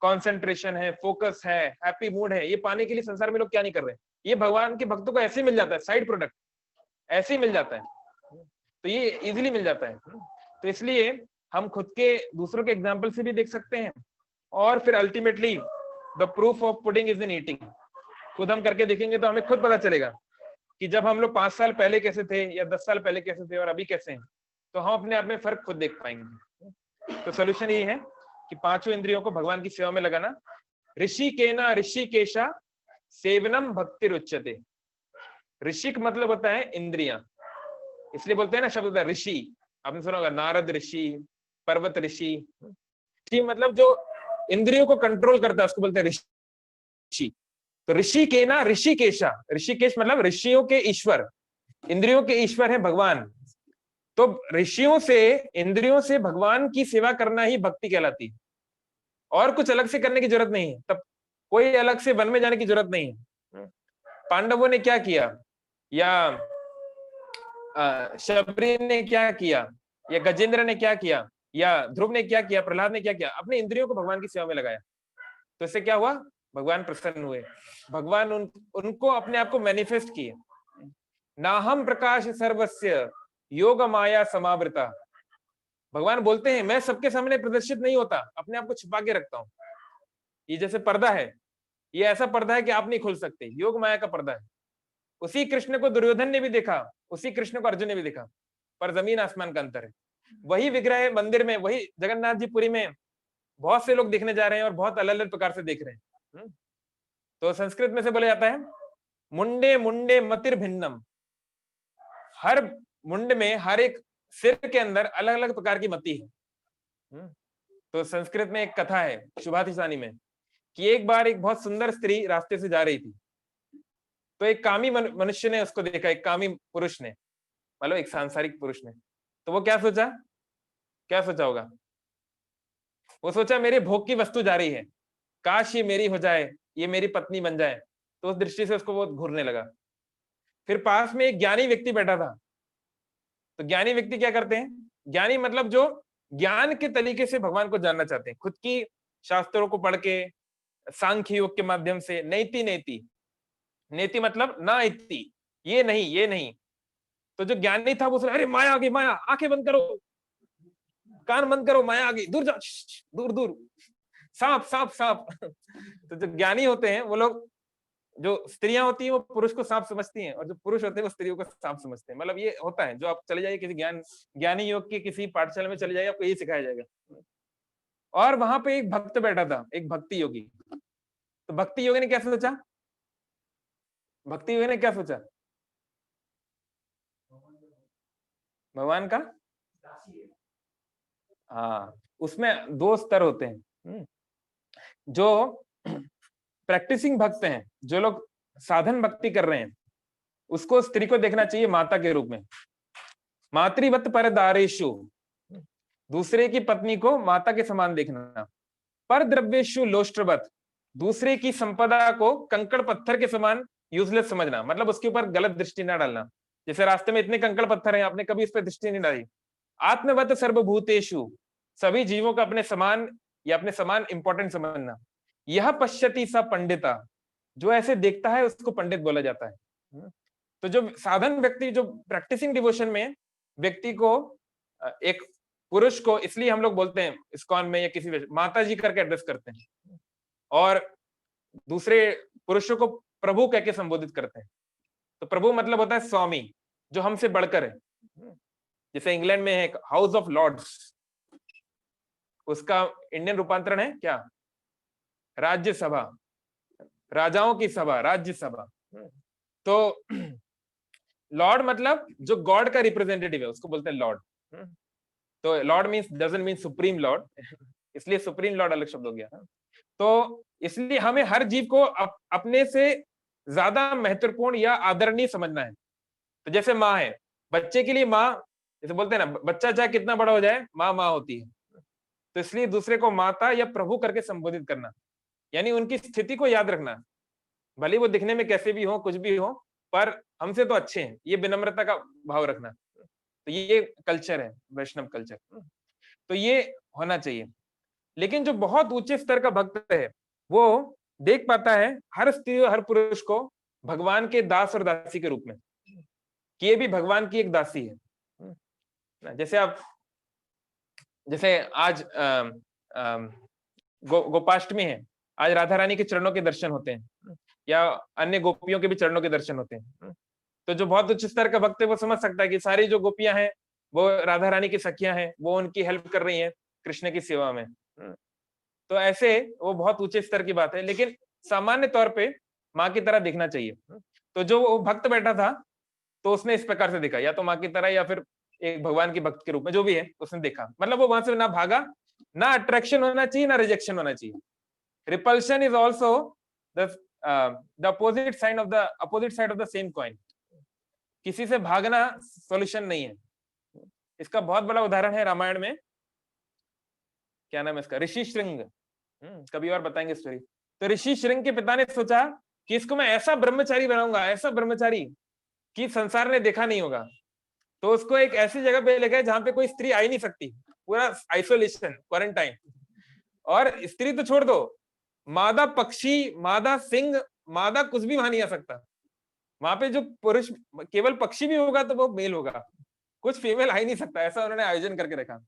कंसंट्रेशन है, फोकस है, हैप्पी मूड है, ये पाने के लिए संसार में लोग क्या नहीं कर रहे हैं, ये भगवान के भक्तों को ऐसे ही मिल जाता है, साइड प्रोडक्ट ऐसे ही मिल जाता है, तो ये इजीली मिल जाता है। तो इसलिए हम खुद के दूसरों के एग्जाम्पल से भी देख सकते हैं, और फिर ultimately the proof of pudding is in eating, खुद हम करके देखेंगे तो हमें खुद पता चलेगा कि जब हम लोग 5 साल पहले कैसे थे या 10 साल पहले कैसे थे और अभी कैसे हैं, तो हम अपने आप में फर्क खुद देख पाएंगे। तो सोल्यूशन ये है कि पांचों इंद्रियों को भगवान की सेवा में लगाना। ऋषि केना ऋषिकेशा सेवनम भक्ति रुच्यते। ऋषिक मतलब होता है इंद्रियां, इसलिए बोलते हैं ना शब्द होता है ऋषि, आपने सुना होगा नारद ऋषि, पर्वत ऋषि। ऋषि मतलब जो इंद्रियों को कंट्रोल करता है उसको बोलते हैं ऋषि। तो ऋषि के ना ऋषिकेशा, ऋषिकेश मतलब ऋषियों के ईश्वर, इंद्रियों के ईश्वर है भगवान। तो ऋषियों से, इंद्रियों से भगवान की सेवा करना ही भक्ति कहलाती है, और कुछ अलग से करने की जरूरत नहीं है, तब कोई अलग से वन में जाने की जरूरत नहीं है। पांडवों ने क्या किया, या शबरी ने क्या किया, या गजेंद्र ने क्या किया, या ध्रुव ने क्या किया, प्रहलाद ने क्या किया, अपने इंद्रियों को भगवान की सेवा में लगाया। तो इससे क्या हुआ, भगवान प्रसन्न हुए, भगवान उनको अपने आप को मैनिफेस्ट किए। नाहम प्रकाश सर्वस्य योग माया समावृता। भगवान बोलते हैं मैं सबके सामने प्रदर्शित नहीं होता, अपने आप को छिपा के रखता हूं। ये जैसे पर्दा है, ये ऐसा पर्दा है कि आप नहीं खोल सकते, योग माया का पर्दा है। उसी कृष्ण को दुर्योधन ने भी देखा, उसी कृष्ण को अर्जुन ने भी देखा, पर जमीन आसमान का अंतर है। वही विग्रह मंदिर में, वही जगन्नाथ जी पुरी में बहुत से लोग देखने जा रहे हैं और बहुत अलग अलग प्रकार से देख रहे हैं। तो संस्कृत में से बोला जाता है मुंडे मुंडे मतिर भिन्नम, हर मुंड में, हर एक सिर के अंदर अलग अलग प्रकार की मति है। तो संस्कृत में एक कथा है शुभातिशानी में कि एक बार एक बहुत सुंदर स्त्री रास्ते से जा रही थी, तो एक कामी मनुष्य ने उसको देखा, एक कामी पुरुष ने, मतलब एक सांसारिक पुरुष ने। तो वो क्या सोचा होगा, वो सोचा मेरे भोग की वस्तु जा रही है, काश ये मेरी हो जाए, ये मेरी पत्नी बन जाए। तो उस दृष्टि से उसको वो घूरने लगा। फिर पास में एक ज्ञानी व्यक्ति बैठा था। तो ज्ञानी व्यक्ति क्या करते हैं, ज्ञानी मतलब जो ज्ञान के तरीके से भगवान को जानना चाहते हैं, खुद की शास्त्रों को पढ़ के, सांख्य योग के माध्यम से, नैति नैति, नेति मतलब ना इति, ये नहीं ये नहीं। तो जो ज्ञानी था वो सोचा अरे माया आ गई, माया, आंखें बंद करो, कान बंद करो, माया आ गई, दूर जाओ, दूर दूर, सांप सांप सांप। तो जो ज्ञानी होते हैं वो लोग, जो स्त्रियां होती हैं वो पुरुष को सांप समझती हैं, और जो पुरुष होते हैं वो स्त्रियों को सांप समझते हैं। मतलब ये होता है, जो आप चले जाइए किसी ज्ञानी योग की किसी पाठशाला में चले जाइए, आपको यही सिखाया जाएगा। और वहां पे एक भक्त बैठा था, एक भक्ति योगी। तो भक्ति योगी ने क्या सोचा, भक्ति योगी ने क्या सोचा, भगवान का, हाँ, उसमें 2 स्तर होते हैं। जो प्रैक्टिसिंग भक्त हैं, जो लोग साधन भक्ति कर रहे हैं, उसको स्त्री को देखना चाहिए माता के रूप में, मातृवत परदारेषु, दूसरे की पत्नी को माता के समान देखना। पर द्रव्येषु लोष्ट्रवत, दूसरे की संपदा को कंकड़ पत्थर के समान यूजलेस समझना, मतलब उसके ऊपर गलत दृष्टि ना डालना। जैसे रास्ते में इतने कंकड़ पत्थर हैं, आपने कभी इस पर दृष्टि नहीं डाली। आत्मवत सर्वभूतेषु, सभी जीवों का अपने समान या अपने समान इंपॉर्टेंट समझना। यह पश्यति स पंडिता, जो ऐसे देखता है उसको पंडित बोला जाता है। तो जो साधन व्यक्ति, जो प्रैक्टिसिंग डिवोशन में व्यक्ति को, एक पुरुष को, इसलिए हम लोग बोलते हैं इस्कॉन में या किसी माता जी करके एड्रेस करते हैं, और दूसरे पुरुषों को प्रभु कह के संबोधित करते हैं। तो प्रभु मतलब होता है स्वामी, जो हमसे बढ़कर है। जैसे इंग्लैंड में है हाउस ऑफ लॉर्ड्स, उसका इंडियन रूपांतरण है क्या? राज्यसभा, राजाओं की सभा, राज्यसभा। तो लॉर्ड मतलब जो गॉड का रिप्रेजेंटेटिव है उसको बोलते हैं लॉर्ड। तो Lord means doesn't mean supreme Lord, इसलिए सुप्रीम लॉर्ड अलग शब्द हो गया। तो इसलिए हमें हर जीव को अपने से ज्यादा महत्वपूर्ण या आदरणीय समझना है। तो जैसे माँ है, बच्चे के लिए माँ, जैसे बोलते हैं ना, बच्चा चाहे कितना बड़ा हो जाए माँ माँ होती है। तो इसलिए दूसरे को माता या प्रभु करके संबोधित करना, यानी उनकी स्थिति को याद रखना। भले वो दिखने में कैसे भी हो, कुछ भी हो, पर हमसे तो अच्छे हैं, ये विनम्रता का भाव रखना। तो ये कल्चर है, वैष्णव कल्चर। तो ये होना चाहिए। लेकिन जो बहुत ऊंचे स्तर का भक्त है, वो देख पाता है हर स्त्री और हर पुरुष को भगवान के दास और दासी के रूप में, कि ये भी भगवान की एक दासी है। जैसे आज गोपाष्टमी है, आज राधा रानी के चरणों के दर्शन होते हैं, या अन्य गोपियों के भी चरणों के दर्शन होते हैं। तो जो बहुत उच्च स्तर का भक्त है वो समझ सकता है कि सारी जो गोपियां हैं वो राधा रानी की सखियां हैं, वो उनकी हेल्प कर रही हैं कृष्ण की सेवा में। तो ऐसे वो बहुत ऊंचे स्तर की बात है, लेकिन सामान्य तौर पे माँ की तरह देखना चाहिए। तो जो वो भक्त बैठा था, तो उसने इस प्रकार से देखा, या तो माँ की तरह या फिर एक भगवान की भक्त के रूप में, जो भी है उसने देखा। मतलब वो वहां से ना भागा, ना अट्रैक्शन होना चाहिए ना रिजेक्शन होना चाहिए। Repulsion is also the opposite side of the same coin. किसी से भागना सॉल्यूशन नहीं है। इसका बहुत बड़ा उदाहरण है रामायण में, क्या नाम है इसका, ऋषि श्रृंग। कभी और बताएंगे स्टोरी। तो ऋषि श्रृंग के पिता ने सोचा कि इसको मैं ऐसा ब्रह्मचारी बनाऊंगा, ऐसा ब्रह्मचारी कि संसार ने देखा नहीं होगा। तो उसको एक ऐसी जगह पे ले गए जहां पे कोई स्त्री आ ही नहीं सकती, पूरा आइसोलेशन, क्वारंटाइन। और स्त्री तो छोड़ दो, मादा पक्षी, मादा सिंह, मादा कुछ भी वहां नहीं आ सकता। वहां पे जो पुरुष, केवल पक्षी भी होगा तो वो मेल होगा, कुछ फीमेल आ ही नहीं सकता, ऐसा उन्होंने आयोजन करके रखा।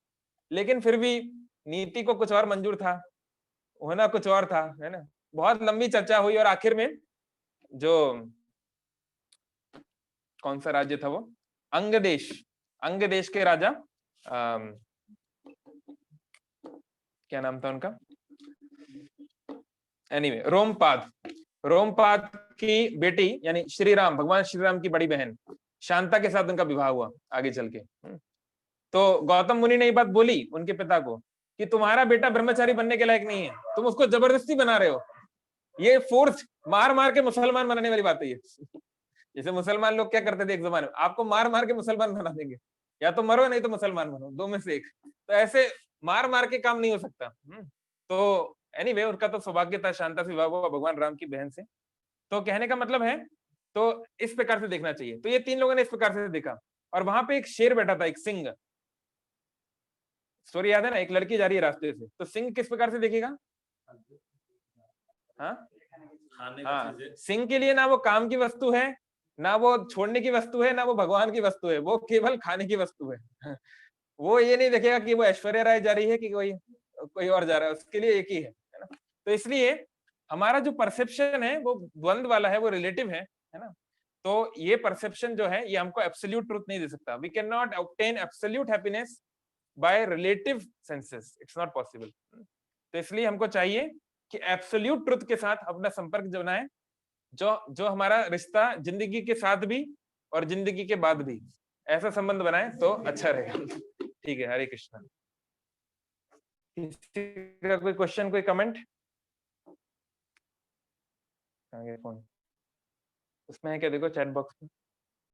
लेकिन फिर भी नीति को कुछ और मंजूर था, होना कुछ और था, है ना। बहुत लंबी चर्चा हुई और आखिर में जो, कौन सा राज्य था वो, अंग देश के राजा, क्या नाम था उनका, एनीवे, रोमपाद की बेटी यानी श्री राम, भगवान श्री राम की बड़ी बहन शांता के साथ उनका विवाह हुआ आगे चल के। तो गौतम मुनि ने ये बात बोली उनके पिता को कि तुम्हारा बेटा ब्रह्मचारी बनने के लायक नहीं है, तुम उसको जबरदस्ती बना रहे हो। ये फोर्स, मार मार के मुसलमान बनाने वाली बात है ये। जैसे मुसलमान लोग क्या करते थे एक जमाने में, आपको मार मार के मुसलमान बना देंगे, या तो मरो नहीं तो मुसलमान बनो, दो में से एक। तो ऐसे मार मार के काम नहीं हो सकता। तो एनीवे, उनका तो सौभाग्य था, शांता से विवाह हुआ भगवान राम की बहन से। तो कहने का मतलब है, तो इस प्रकार से देखना चाहिए। तो ये तीन लोगों ने इस प्रकार से देखा, और वहां पे एक शेर बैठा था, एक सिंह। स्टोरी याद है ना, एक लड़की जा रही है रास्ते से, तो सिंह किस प्रकार से देखेगा? हाँ, सिंह के लिए ना वो काम की वस्तु है, ना वो छोड़ने की वस्तु है, ना वो भगवान की वस्तु है, वो केवल खाने की वस्तु है। वो ये नहीं देखेगा कि वो ऐश्वर्या राय जा रही है कि कोई और जा रहा है, उसके लिए एक ही है ना। तो इसलिए हमारा जो परसेप्शन है वो द्वंद वाला है, वो रिलेटिव है ना। तो ये परसेप्शन जो है ये हमको एब्सोल्यूट ट्रूथ नहीं दे सकता। We can not obtain absolute happiness by relative senses, it's not possible. तो इसलिए हमको चाहिए कि एब्सोल्यूट ट्रुथ के साथ अपना संपर्क बनाए, जो जो हमारा रिश्ता जिंदगी के साथ भी और जिंदगी के बाद भी ऐसा संबंध बनाए तो अच्छा रहेगा। ठीक है, हरे कृष्णा। किसी का कोई क्वेश्चन, कोई कमेंट? आगे फोन उसमें है क्या, देखो चैट बॉक्स में।